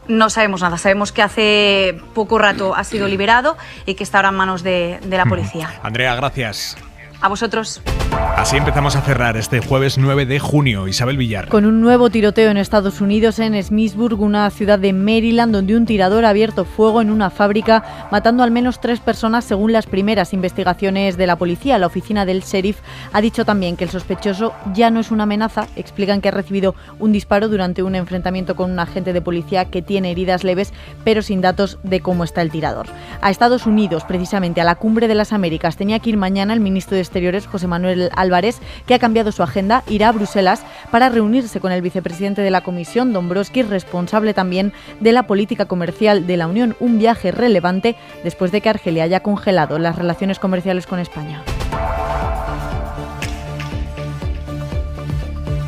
No sabemos nada, sabemos que hace poco rato ha sido liberado y que está ahora en manos de la policía. Andrea, gracias. A vosotros. Así empezamos a cerrar este jueves 9 de junio. Isabel Villar. Con un nuevo tiroteo en Estados Unidos, en Smithsburg, una ciudad de Maryland, donde un tirador ha abierto fuego en una fábrica, matando al menos 3 personas, según las primeras investigaciones de la policía. La oficina del sheriff ha dicho también que el sospechoso ya no es una amenaza. Explican que ha recibido un disparo durante un enfrentamiento con un agente de policía que tiene heridas leves, pero sin datos de cómo está el tirador. A Estados Unidos, precisamente a la Cumbre de las Américas, tenía que ir mañana el ministro de Exteriores, José Manuel Álvarez, que ha cambiado su agenda, irá a Bruselas para reunirse con el vicepresidente de la Comisión, Dombrovskis, responsable también de la política comercial de la Unión, un viaje relevante después de que Argelia haya congelado las relaciones comerciales con España.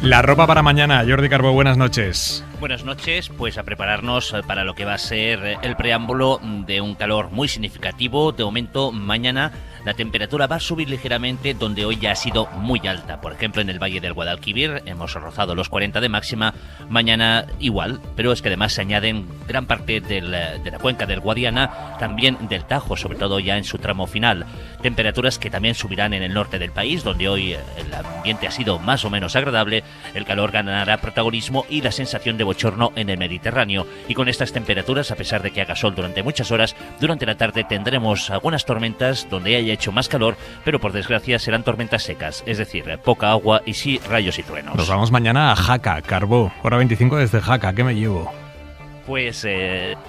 La ropa para mañana. Jordi Carbó, buenas noches. Buenas noches, pues a prepararnos para lo que va a ser el preámbulo de un calor muy significativo. De momento, mañana la temperatura va a subir ligeramente, donde hoy ya ha sido muy alta. Por ejemplo, en el Valle del Guadalquivir hemos rozado los 40 de máxima, mañana igual, pero es que además se añaden gran parte de la cuenca del Guadiana, también del Tajo, sobre todo ya en su tramo final. Temperaturas que también subirán en el norte del país, donde hoy el ambiente ha sido más o menos agradable. El calor ganará protagonismo y la sensación de bochorno en el Mediterráneo. Y con estas temperaturas, a pesar de que haga sol durante muchas horas, durante la tarde tendremos algunas tormentas donde haya hecho más calor, pero por desgracia serán tormentas secas, es decir, poca agua y sí rayos y truenos. Nos vamos mañana a Jaca, Carbó, hora 25 desde Jaca. ¿Qué me llevo? Pues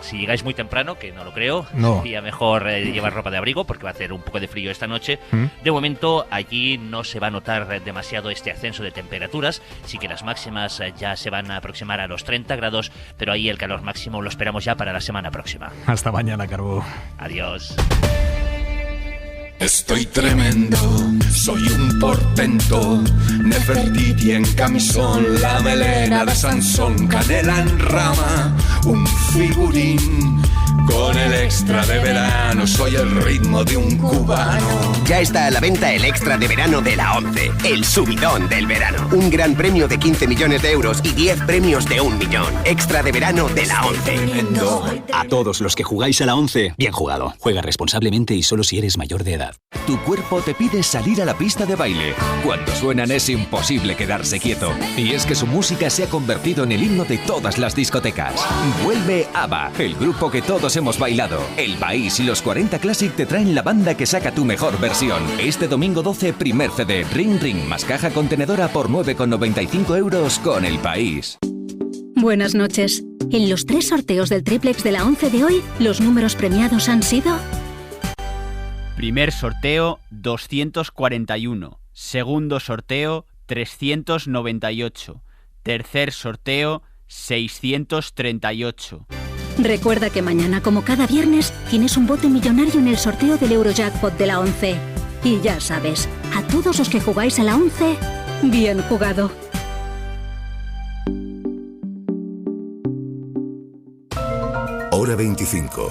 si llegáis muy temprano, que no lo creo, no. Sería mejor llevar ropa de abrigo porque va a hacer un poco de frío esta noche. De momento allí no se va a notar demasiado este ascenso de temperaturas, sí que las máximas ya se van a aproximar a los 30 grados, pero ahí el calor máximo lo esperamos ya para la semana próxima. Hasta mañana, Carbó. Adiós. Estoy tremendo, soy un portento, Nefertiti en camisón, la melena de Sansón, canela en rama, un figurín, con el extra de verano, soy el ritmo de un cubano. Ya está a la venta el extra de verano de la 11, el subidón del verano. Un gran premio de 15 millones de euros y 10 premios de 1 millón. Extra de verano de la 11. A todos los que jugáis a la 11, bien jugado. Juega responsablemente y solo si eres mayor de edad. Tu cuerpo te pide salir a la pista de baile. Cuando suenan es imposible quedarse quieto. Y es que su música se ha convertido en el himno de todas las discotecas. Vuelve ABBA, el grupo que todos hemos bailado. El País y los 40 Classic te traen la banda que saca tu mejor versión. Este domingo 12, primer CD, Ring Ring, más caja contenedora por 9,95 euros con El País. Buenas noches. En los 3 sorteos del triplex de la 11 de hoy, los números premiados han sido... Primer sorteo 241, segundo sorteo 398, Tercer sorteo 638. Recuerda que mañana, como cada viernes, tienes un bote millonario en el sorteo del Eurojackpot de la 11. Y ya sabes, a todos los que jugáis a la 11, bien jugado. Hora 25.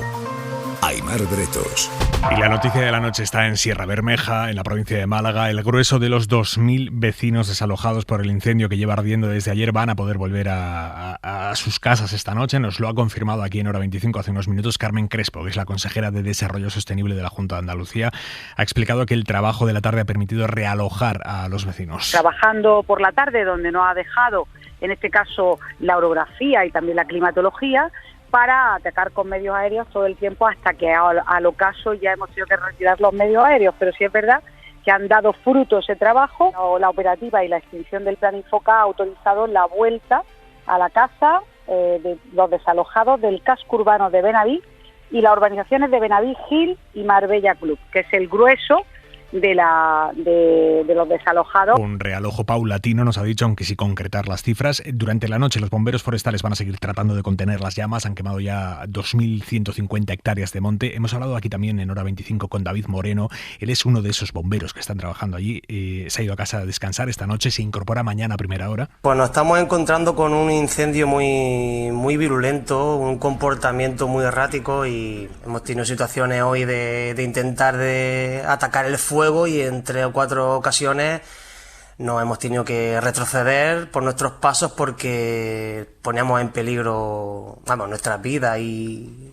Aimar Bretos. Y la noticia de la noche está en Sierra Bermeja, en la provincia de Málaga. El grueso de los 2.000 vecinos desalojados por el incendio que lleva ardiendo desde ayer van a poder volver a sus casas esta noche. Nos lo ha confirmado aquí en Hora 25 hace unos minutos Carmen Crespo, que es la consejera de Desarrollo Sostenible de la Junta de Andalucía. Ha explicado que el trabajo de la tarde ha permitido realojar a los vecinos. Trabajando por la tarde, donde nos ha dejado, en este caso, la orografía y también la climatología, para atacar con medios aéreos todo el tiempo hasta que al ocaso ya hemos tenido que retirar los medios aéreos. Pero sí es verdad que han dado fruto ese trabajo. La operativa y la extinción del plan Infoca ha autorizado la vuelta a la casa de los desalojados del casco urbano de Benaví y las urbanizaciones de Benaví, Gil y Marbella Club, que es el grueso de los desalojados. Un realojo paulatino, nos ha dicho, aunque sin concretar las cifras. Durante la noche los bomberos forestales van a seguir tratando de contener las llamas. Han quemado ya 2.150 hectáreas de monte. Hemos hablado aquí también en Hora 25 con David Moreno. Él es uno de esos bomberos que están trabajando allí. Se ha ido a casa a descansar esta noche. Se incorpora mañana a primera hora. Pues nos estamos encontrando con un incendio muy virulento, un comportamiento muy errático, y hemos tenido situaciones hoy de intentar de atacar el fuego, y en 3 o 4 ocasiones nos hemos tenido que retroceder por nuestros pasos porque poníamos en peligro, nuestras vidas y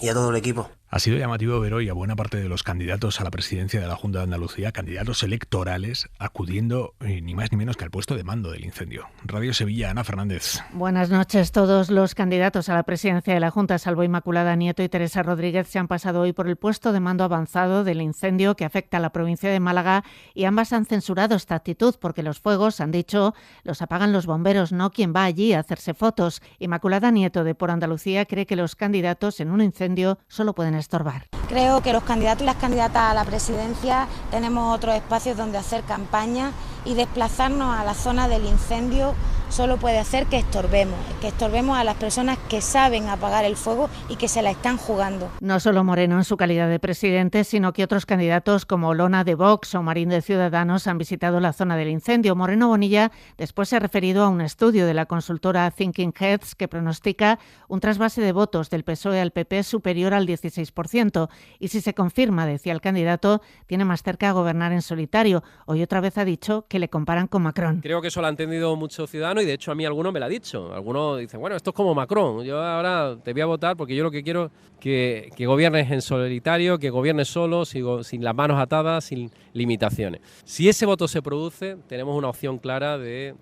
a todo el equipo. Ha sido llamativo ver hoy a buena parte de los candidatos a la presidencia de la Junta de Andalucía, candidatos electorales, acudiendo ni más ni menos que al puesto de mando del incendio. Radio Sevilla, Ana Fernández. Buenas noches. Todos los candidatos a la presidencia de la Junta, salvo Inmaculada Nieto y Teresa Rodríguez, se han pasado hoy por el puesto de mando avanzado del incendio que afecta a la provincia de Málaga, y ambas han censurado esta actitud porque los fuegos, han dicho, los apagan los bomberos, no quien va allí a hacerse fotos. Inmaculada Nieto, de Por Andalucía, cree que los candidatos en un incendio solo pueden estorbar. Creo que los candidatos y las candidatas a la presidencia tenemos otros espacios donde hacer campaña, y desplazarnos a la zona del incendio solo puede hacer que estorbemos a las personas que saben apagar el fuego y que se la están jugando. No solo Moreno en su calidad de presidente, sino que otros candidatos como Olona de Vox o Marín de Ciudadanos han visitado la zona del incendio. Moreno Bonilla después se ha referido a un estudio de la consultora Thinking Heads que pronostica un trasvase de votos del PSOE al PP superior al 16%. Y si se confirma, decía el candidato, tiene más cerca a gobernar en solitario. Hoy otra vez ha dicho que le comparan con Macron. Creo que eso lo ha entendido mucho ciudadano, y de hecho a mí alguno me lo ha dicho. Algunos dicen, bueno, esto es como Macron, yo ahora te voy a votar porque yo lo que quiero que gobiernes en solitario, que gobiernes solo, sin las manos atadas, sin limitaciones. Si ese voto se produce, tenemos una opción clara de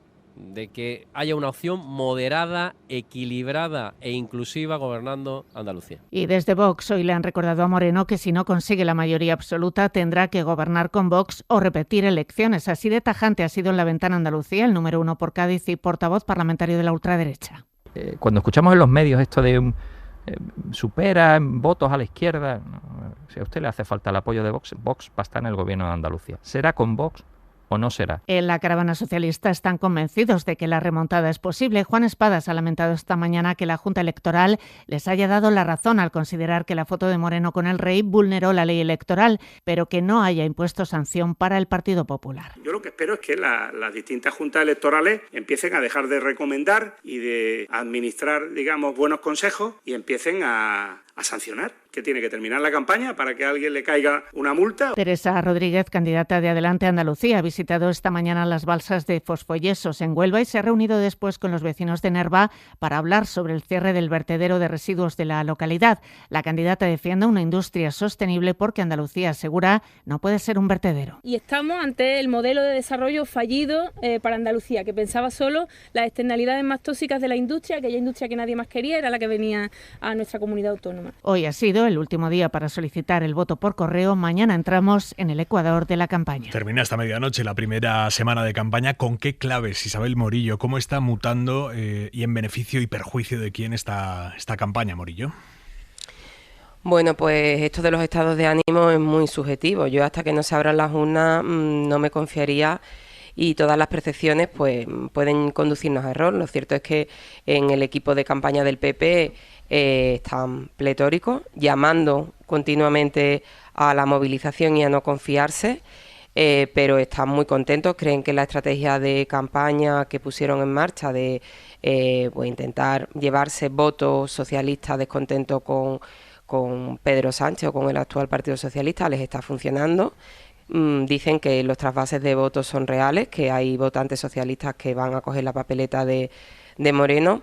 que haya una opción moderada, equilibrada e inclusiva gobernando Andalucía. Y desde Vox hoy le han recordado a Moreno que si no consigue la mayoría absoluta tendrá que gobernar con Vox o repetir elecciones. Así de tajante ha sido en La Ventana Andalucía, el número 1 por Cádiz y portavoz parlamentario de la ultraderecha. Cuando escuchamos en los medios esto de supera votos a la izquierda, si a usted le hace falta el apoyo de Vox, Vox va a estar en el gobierno de Andalucía. ¿Será con Vox o no será? En la caravana socialista están convencidos de que la remontada es posible. Juan Espadas ha lamentado esta mañana que la Junta Electoral les haya dado la razón al considerar que la foto de Moreno con el rey vulneró la ley electoral, pero que no haya impuesto sanción para el Partido Popular. Yo lo que espero es que las distintas juntas electorales empiecen a dejar de recomendar y de administrar, digamos, buenos consejos, y empiecen a sancionar, que tiene que terminar la campaña para que a alguien le caiga una multa. Teresa Rodríguez, candidata de Adelante Andalucía, ha visitado esta mañana las balsas de fosfoyesos en Huelva y se ha reunido después con los vecinos de Nerva para hablar sobre el cierre del vertedero de residuos de la localidad. La candidata defiende una industria sostenible porque Andalucía, asegura, no puede ser un vertedero. Y estamos ante el modelo de desarrollo fallido para Andalucía, que pensaba solo las externalidades más tóxicas de la industria, aquella industria que nadie más quería, era la que venía a nuestra comunidad autónoma. Hoy ha sido el último día para solicitar el voto por correo. Mañana entramos en el ecuador de la campaña. Termina esta medianoche la primera semana de campaña. ¿Con qué claves, Isabel Morillo? ¿Cómo está mutando y en beneficio y perjuicio de quién está esta campaña, Morillo? Bueno, pues esto de los estados de ánimo es muy subjetivo. Yo hasta que no se abran las urnas no me confiaría y todas las percepciones pues pueden conducirnos a error. Lo cierto es que en el equipo de campaña del PP están pletóricos, llamando continuamente a la movilización y a no confiarse, pero están muy contentos, creen que la estrategia de campaña que pusieron en marcha de pues intentar llevarse votos socialistas descontentos con Pedro Sánchez o con el actual Partido Socialista les está funcionando. Dicen que los trasvases de votos son reales, que hay votantes socialistas que van a coger la papeleta de Moreno.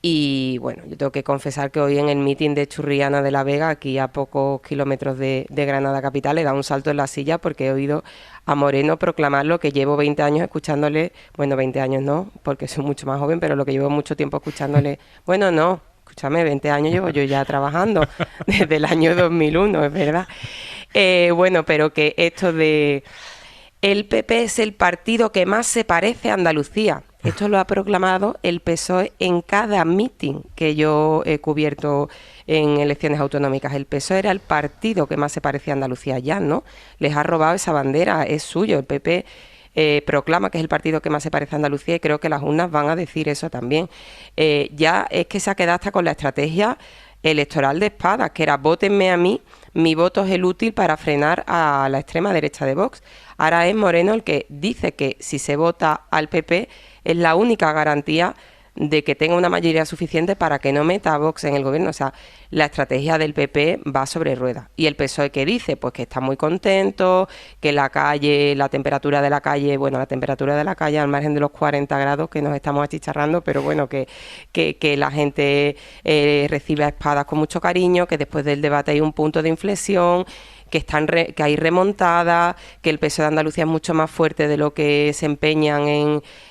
Y bueno, yo tengo que confesar que hoy en el mitin de Churriana de la Vega, aquí a pocos kilómetros de Granada capital, he dado un salto en la silla porque he oído a Moreno proclamar lo que llevo 20 años escuchándole, bueno, 20 años no, porque soy mucho más joven, pero lo que llevo mucho tiempo escuchándole, bueno, no, escúchame, 20 años llevo yo ya trabajando, desde el año 2001, es verdad. Bueno, pero que esto de el PP es el partido que más se parece a Andalucía. Esto lo ha proclamado el PSOE en cada mitin que yo he cubierto en elecciones autonómicas. El PSOE era el partido que más se parecía a Andalucía ya, ¿no? Les ha robado esa bandera, es suyo. El PP proclama que es el partido que más se parece a Andalucía y creo que las urnas van a decir eso también. Ya es que se ha quedado hasta con la estrategia electoral de espadas, que era vótenme a mí, mi voto es el útil para frenar a la extrema derecha de Vox. Ahora es Moreno el que dice que si se vota al PP es la única garantía de que tenga una mayoría suficiente para que no meta a Vox en el gobierno. O sea, la estrategia del PP va sobre ruedas. Y el PSOE, ¿qué dice? Pues que está muy contento, que la calle, la temperatura de la calle, bueno, la temperatura de la calle al margen de los 40 grados que nos estamos achicharrando, pero bueno, que la gente recibe a espadas con mucho cariño, que después del debate hay un punto de inflexión, que hay remontada, que el PSOE de Andalucía es mucho más fuerte de lo que se empeñan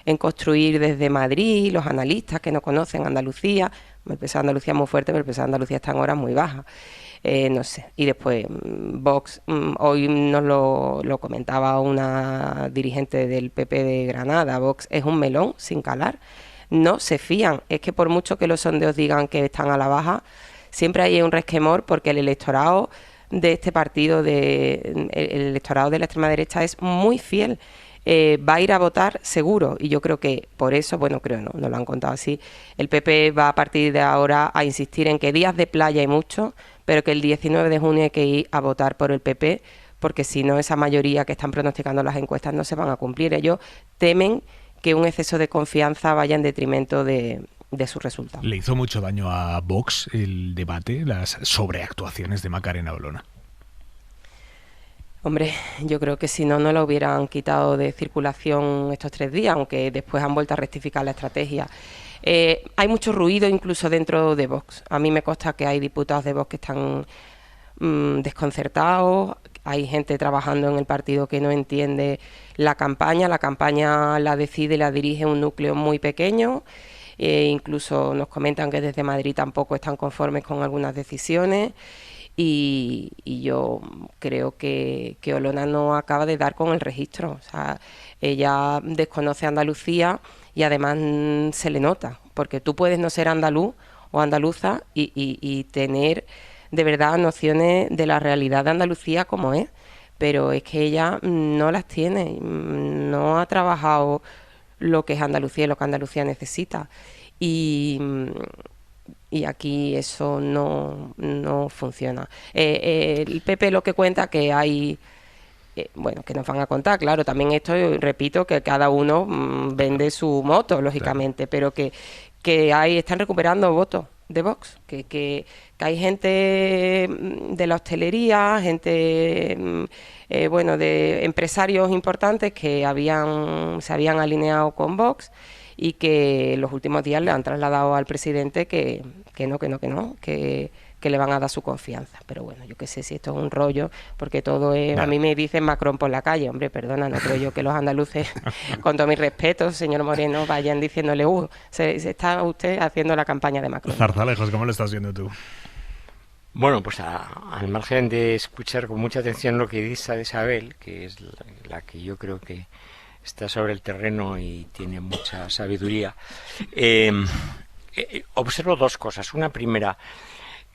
en construir desde Madrid, los analistas que no conocen Andalucía. El PSOE de Andalucía es muy fuerte, pero el PSOE de Andalucía está en horas muy bajas. No sé. Y después Vox, hoy nos lo comentaba una dirigente del PP de Granada, Vox es un melón sin calar. No se fían. Es que por mucho que los sondeos digan que están a la baja, siempre hay un resquemor porque el electorado de este partido, el electorado de la extrema derecha es muy fiel, va a ir a votar seguro y yo creo que por eso, bueno, creo no lo han contado así, el PP va a partir de ahora a insistir en que días de playa hay muchos, pero que el 19 de junio hay que ir a votar por el PP porque si no esa mayoría que están pronosticando las encuestas no se van a cumplir. Ellos temen que un exceso de confianza vaya en detrimento de sus resultados. ¿Le hizo mucho daño a Vox el debate, las sobreactuaciones de Macarena Olona? Hombre, yo creo que si no lo hubieran quitado de circulación estos 3 días, aunque después han vuelto a rectificar la estrategia. Hay mucho ruido incluso dentro de Vox. A mí me consta que hay diputados de Vox que están desconcertados, hay gente trabajando en el partido que no entiende la campaña la decide y la dirige un núcleo muy pequeño. Incluso nos comentan que desde Madrid tampoco están conformes con algunas decisiones y yo creo que Olona no acaba de dar con el registro. O sea, ella desconoce Andalucía y además se le nota, porque tú puedes no ser andaluz o andaluza y tener de verdad nociones de la realidad de Andalucía como es, pero es que ella no las tiene, no ha trabajado lo que es Andalucía y lo que Andalucía necesita y aquí eso no funciona. El PP lo que cuenta que hay bueno, que nos van a contar, claro, también esto, repito, que cada uno vende su moto, lógicamente, pero que están recuperando votos de Vox, que hay gente de la hostelería, gente bueno, de empresarios importantes que se habían alineado con Vox y que los últimos días le han trasladado al presidente que le van a dar su confianza. Pero bueno, yo qué sé si esto es un rollo, porque todo es... A mí me dicen Macron por la calle, hombre, perdona, no creo yo que los andaluces, con todo mi respeto, señor Moreno, vayan diciéndole, se está usted haciendo la campaña de Macron. Zarzalejos, ¿cómo lo estás viendo tú? Bueno, pues al margen de escuchar con mucha atención lo que dice Isabel, que es la que yo creo que está sobre el terreno y tiene mucha sabiduría, observo 2 cosas. Una primera,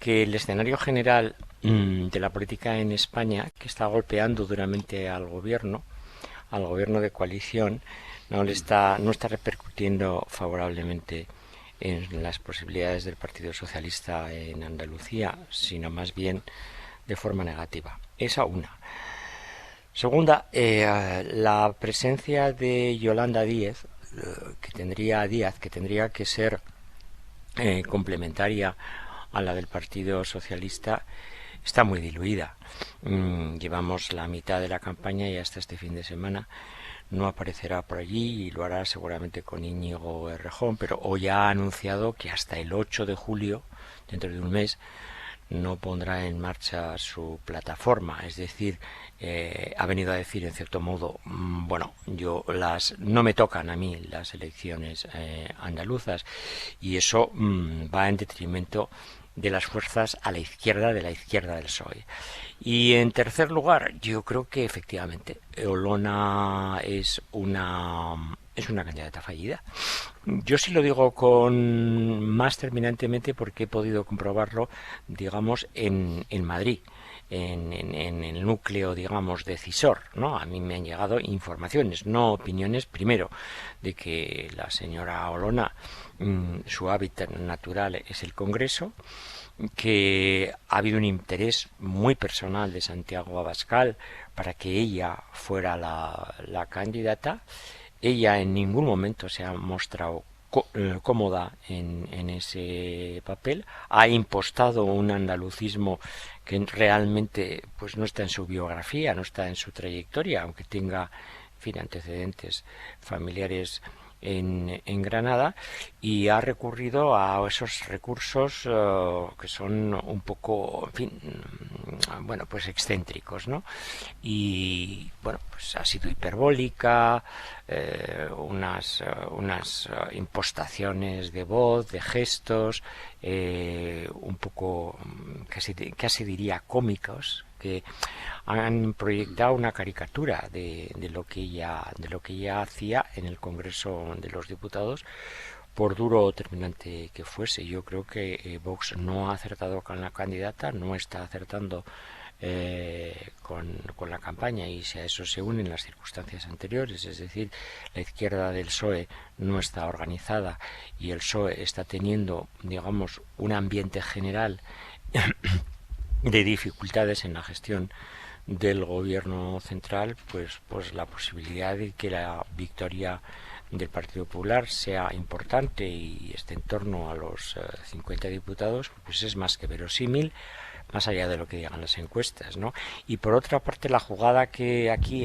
que el escenario general de la política en España, que está golpeando duramente al gobierno, al gobierno de coalición no está repercutiendo favorablemente en las posibilidades del Partido Socialista en Andalucía, sino más bien de forma negativa. Esa una. Segunda, la presencia de Yolanda Díaz, que tendría que ser complementaria a la del Partido Socialista, está muy diluida. Llevamos la mitad de la campaña y hasta este fin de semana no aparecerá por allí, y lo hará seguramente con Íñigo Errejón, pero hoy ha anunciado que hasta el 8 de julio, dentro de un mes, no pondrá en marcha su plataforma. Es decir, ha venido a decir, en cierto modo, bueno, no me tocan a mí las elecciones andaluzas, y eso va en detrimento de las fuerzas a la izquierda, de la izquierda del PSOE. Y en tercer lugar, yo creo que efectivamente Olona es una candidata fallida. Yo sí lo digo más terminantemente porque he podido comprobarlo, digamos, en Madrid, en el núcleo, digamos, decisor, ¿no? A mí me han llegado informaciones, no opiniones, primero, de que la señora Olona, su hábitat natural es el Congreso, que ha habido un interés muy personal de Santiago Abascal para que ella fuera la candidata. Ella en ningún momento se ha mostrado cómoda en ese papel, ha impostado un andalucismo que realmente pues no está en su biografía, no está en su trayectoria, aunque tenga, en fin, antecedentes familiares en Granada, y ha recurrido a esos recursos que son un poco, en fin, bueno, pues excéntricos, ¿no? Y bueno, pues ha sido hiperbólica, unas impostaciones de voz, de gestos, un poco casi diría cómicos, que han proyectado una caricatura de lo que ella hacía en el Congreso de los Diputados, por duro o terminante que fuese. Yo creo que Vox no ha acertado con la candidata, no está acertando con la campaña, y si a eso se unen las circunstancias anteriores, es decir, la izquierda del PSOE no está organizada y el PSOE está teniendo, digamos, un ambiente general de dificultades en la gestión del gobierno central, pues la posibilidad de que la victoria del Partido Popular sea importante y esté en torno a los 50 diputados, pues es más que verosímil, más allá de lo que digan las encuestas, ¿no? Y por otra parte, la jugada que aquí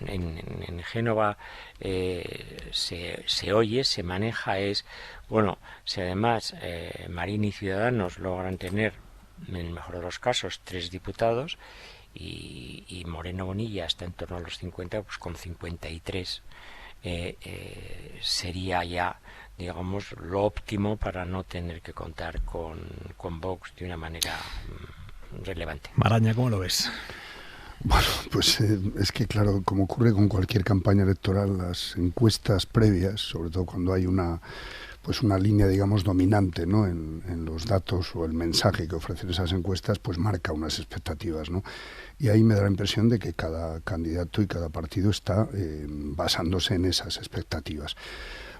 en Génova se oye, se maneja, es, bueno, si además Marín y Ciudadanos logran tener, en el mejor de los casos, 3 diputados, y Moreno Bonilla está en torno a los 50, pues con 53 sería ya, digamos, lo óptimo para no tener que contar con Vox de una manera relevante. Maraña, ¿cómo lo ves? Bueno, pues es que claro, como ocurre con cualquier campaña electoral, las encuestas previas, sobre todo cuando hay una línea, digamos, dominante, ¿no?, en los datos o el mensaje que ofrecen esas encuestas, pues marca unas expectativas, ¿no? Y ahí me da la impresión de que cada candidato y cada partido está basándose en esas expectativas.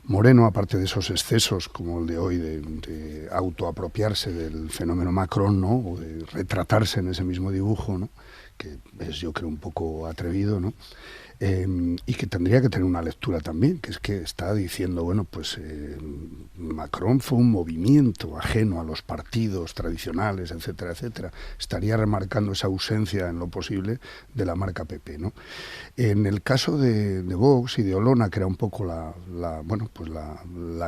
Moreno, aparte de esos excesos como el de hoy de autoapropiarse del fenómeno Macron, ¿no?, o de retratarse en ese mismo dibujo, ¿no?, que es, yo creo, un poco atrevido, ¿no?, y que tendría que tener una lectura también, que es que está diciendo, bueno, pues Macron fue un movimiento ajeno a los partidos tradicionales, etcétera, etcétera. Estaría remarcando esa ausencia en lo posible de la marca PP, ¿no? En el caso de Vox y de Olona, que era un poco la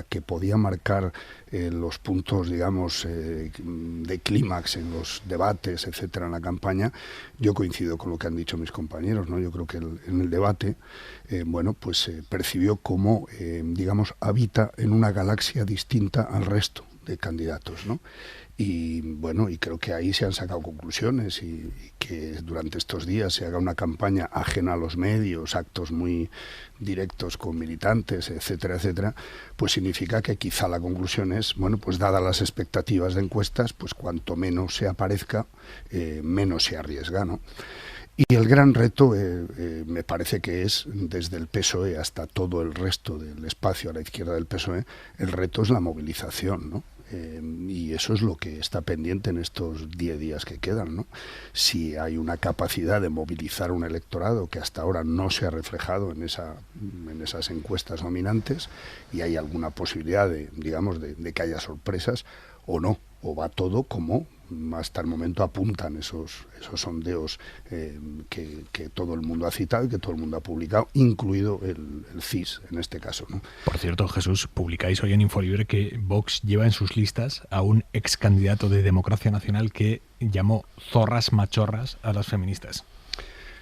que podía marcar los puntos, digamos, de clímax en los debates, etcétera, en la campaña, yo coincido con lo que han dicho mis compañeros, ¿no? Yo creo que en el debate, percibió cómo, digamos, habita en una galaxia distinta al resto de candidatos, ¿no? Y bueno, y creo que ahí se han sacado conclusiones, y que durante estos días se haga una campaña ajena a los medios, actos muy directos con militantes, etcétera, etcétera, pues significa que quizá la conclusión es, bueno, pues dadas las expectativas de encuestas, pues cuanto menos se aparezca, menos se arriesga, ¿no? Y el gran reto me parece que es, desde el PSOE hasta todo el resto del espacio a la izquierda del PSOE, el reto es la movilización, ¿no? Y eso es lo que está pendiente en estos 10 días que quedan, ¿no? Si hay una capacidad de movilizar un electorado que hasta ahora no se ha reflejado en esas encuestas dominantes, y hay alguna posibilidad de que haya sorpresas o no, o va todo como hasta el momento apuntan esos sondeos que todo el mundo ha citado y que todo el mundo ha publicado, incluido el CIS en este caso, ¿no? Por cierto, Jesús, publicáis hoy en Infolibre que Vox lleva en sus listas a un ex candidato de Democracia Nacional que llamó zorras machorras a las feministas.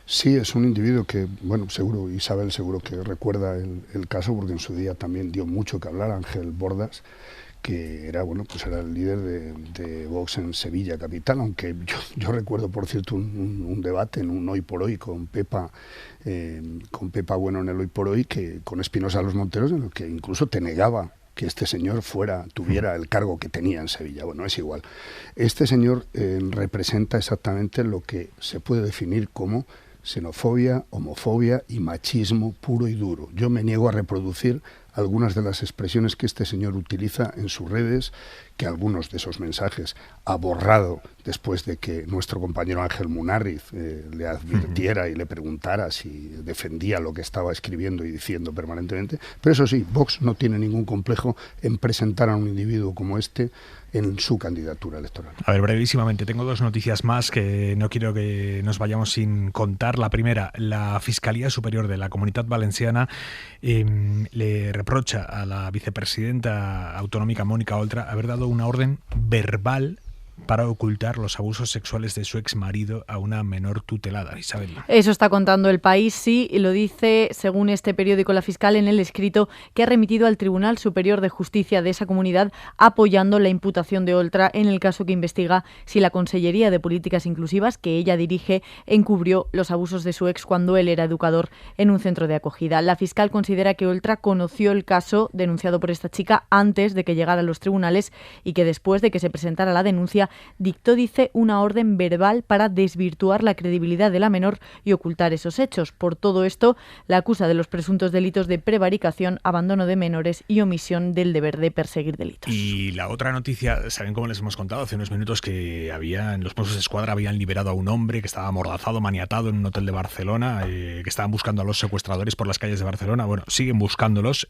Sí, es un individuo que, bueno, seguro, Isabel seguro que recuerda el caso, porque en su día también dio mucho que hablar, Ángel Bordas, que era era el líder de Vox en Sevilla capital, aunque yo recuerdo, por cierto, un debate en un Hoy por Hoy con Pepa Bueno en el Hoy por Hoy, que con Espinosa Los Monteros, en el que incluso te negaba que este señor tuviera el cargo que tenía en Sevilla. Bueno, es igual. Este señor representa exactamente lo que se puede definir como xenofobia, homofobia y machismo puro y duro. Yo me niego a reproducir algunas de las expresiones que este señor utiliza en sus redes, que algunos de esos mensajes ha borrado después de que nuestro compañero Ángel Munarriz le advirtiera y le preguntara si defendía lo que estaba escribiendo y diciendo permanentemente. Pero eso sí, Vox no tiene ningún complejo en presentar a un individuo como este en su candidatura electoral. A ver, brevísimamente, tengo 2 noticias más que no quiero que nos vayamos sin contar. La primera, la Fiscalía Superior de la Comunitat Valenciana le reprocha a la vicepresidenta autonómica Mónica Oltra haber dado una orden verbal para ocultar los abusos sexuales de su exmarido a una menor tutelada. Isabel. Eso está contando El País, sí, y lo dice, según este periódico, la fiscal en el escrito que ha remitido al Tribunal Superior de Justicia de esa comunidad, apoyando la imputación de Oltra en el caso que investiga si la Consellería de Políticas Inclusivas, que ella dirige, encubrió los abusos de su ex cuando él era educador en un centro de acogida. La fiscal considera que Oltra conoció el caso denunciado por esta chica antes de que llegara a los tribunales y que después de que se presentara la denuncia dictó, dice, una orden verbal para desvirtuar la credibilidad de la menor y ocultar esos hechos. Por todo esto, la acusa de los presuntos delitos de prevaricación, abandono de menores y omisión del deber de perseguir delitos. Y la otra noticia, ¿saben cómo les hemos contado hace unos minutos que en los Mossos d'Esquadra habían liberado a un hombre que estaba amordazado, maniatado en un hotel de Barcelona, que estaban buscando a los secuestradores por las calles de Barcelona? Bueno, siguen buscándolos,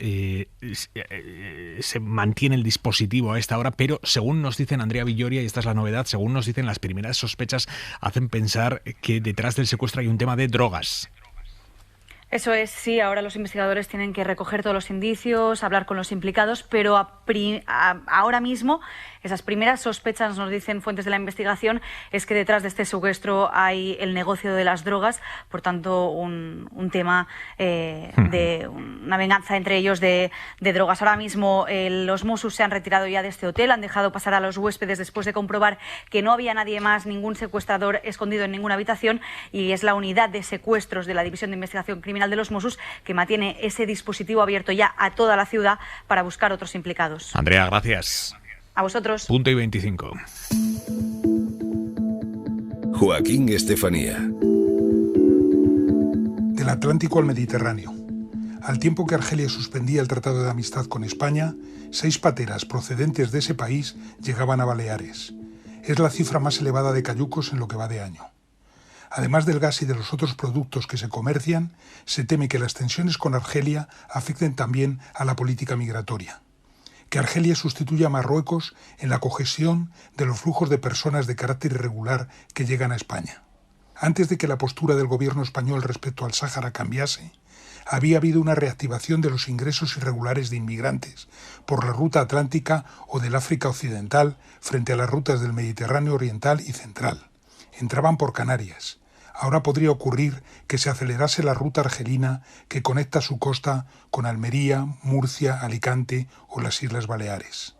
se mantiene el dispositivo a esta hora, pero según nos dicen Andrea Villoria, y esta es la novedad, según nos dicen, las primeras sospechas hacen pensar que detrás del secuestro hay un tema de drogas. Eso es, sí, ahora los investigadores tienen que recoger todos los indicios, hablar con los implicados, pero ahora mismo esas primeras sospechas, nos dicen fuentes de la investigación, es que detrás de este secuestro hay el negocio de las drogas, por tanto un tema de una venganza entre ellos de drogas. Ahora mismo los Mossos se han retirado ya de este hotel, han dejado pasar a los huéspedes después de comprobar que no había nadie más, ningún secuestrador escondido en ninguna habitación, y es la unidad de secuestros de la División de Investigación Criminal de los Mossos que mantiene ese dispositivo abierto ya a toda la ciudad para buscar otros implicados. Andrea, gracias. A vosotros. Punto y 25. Joaquín Estefanía. Del Atlántico al Mediterráneo. Al tiempo que Argelia suspendía el Tratado de Amistad con España, 6 pateras procedentes de ese país llegaban a Baleares. Es la cifra más elevada de cayucos en lo que va de año. Además del gas y de los otros productos que se comercian, se teme que las tensiones con Argelia afecten también a la política migratoria. Que Argelia sustituya a Marruecos en la cogestión de los flujos de personas de carácter irregular que llegan a España. Antes de que la postura del gobierno español respecto al Sáhara cambiase, había habido una reactivación de los ingresos irregulares de inmigrantes por la ruta atlántica o del África Occidental frente a las rutas del Mediterráneo Oriental y Central. Entraban por Canarias. Ahora podría ocurrir que se acelerase la ruta argelina que conecta su costa con Almería, Murcia, Alicante o las Islas Baleares.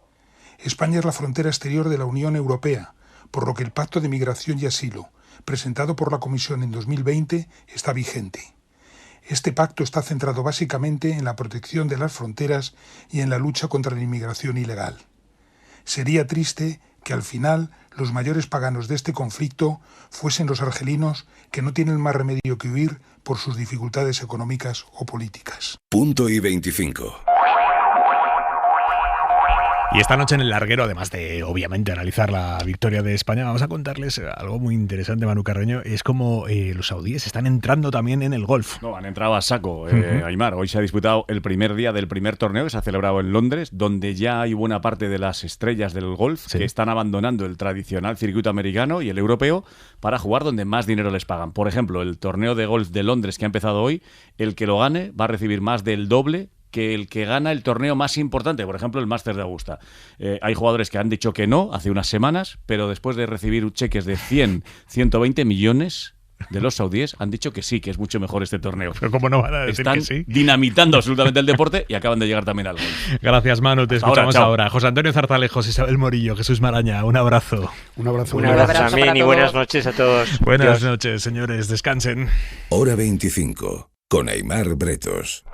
España es la frontera exterior de la Unión Europea, por lo que el Pacto de Migración y Asilo, presentado por la Comisión en 2020, está vigente. Este pacto está centrado básicamente en la protección de las fronteras y en la lucha contra la inmigración ilegal. Sería triste que al final los mayores paganos de este conflicto fuesen los argelinos, que no tienen más remedio que huir por sus dificultades económicas o políticas. Punto y 25. Y esta noche en el larguero, además de, obviamente, analizar la victoria de España, vamos a contarles algo muy interesante, Manu Carreño. Es como los saudíes están entrando también en el golf. No, han entrado a saco, Aimar. Hoy se ha disputado el primer día del primer torneo que se ha celebrado en Londres, donde ya hay buena parte de las estrellas del golf que están abandonando el tradicional circuito americano y el europeo para jugar donde más dinero les pagan. Por ejemplo, el torneo de golf de Londres que ha empezado hoy, el que lo gane va a recibir más del doble que el que gana el torneo más importante, por ejemplo el Masters de Augusta. Hay jugadores que han dicho que no hace unas semanas, pero después de recibir cheques de 100, 120 millones de los saudíes, han dicho que sí, que es mucho mejor este torneo. Pero ¿cómo no van a decir Están que sí? dinamitando absolutamente el deporte y acaban de llegar también al golf. Gracias, Manu. Te escuchamos ahora. José Antonio Zarzalejos, Isabel Morillo, Jesús Maraña, un abrazo. Un abrazo. Un abrazo también y buenas noches a todos. Buenas noches, señores. Descansen. Hora 25, con Aimar Bretos.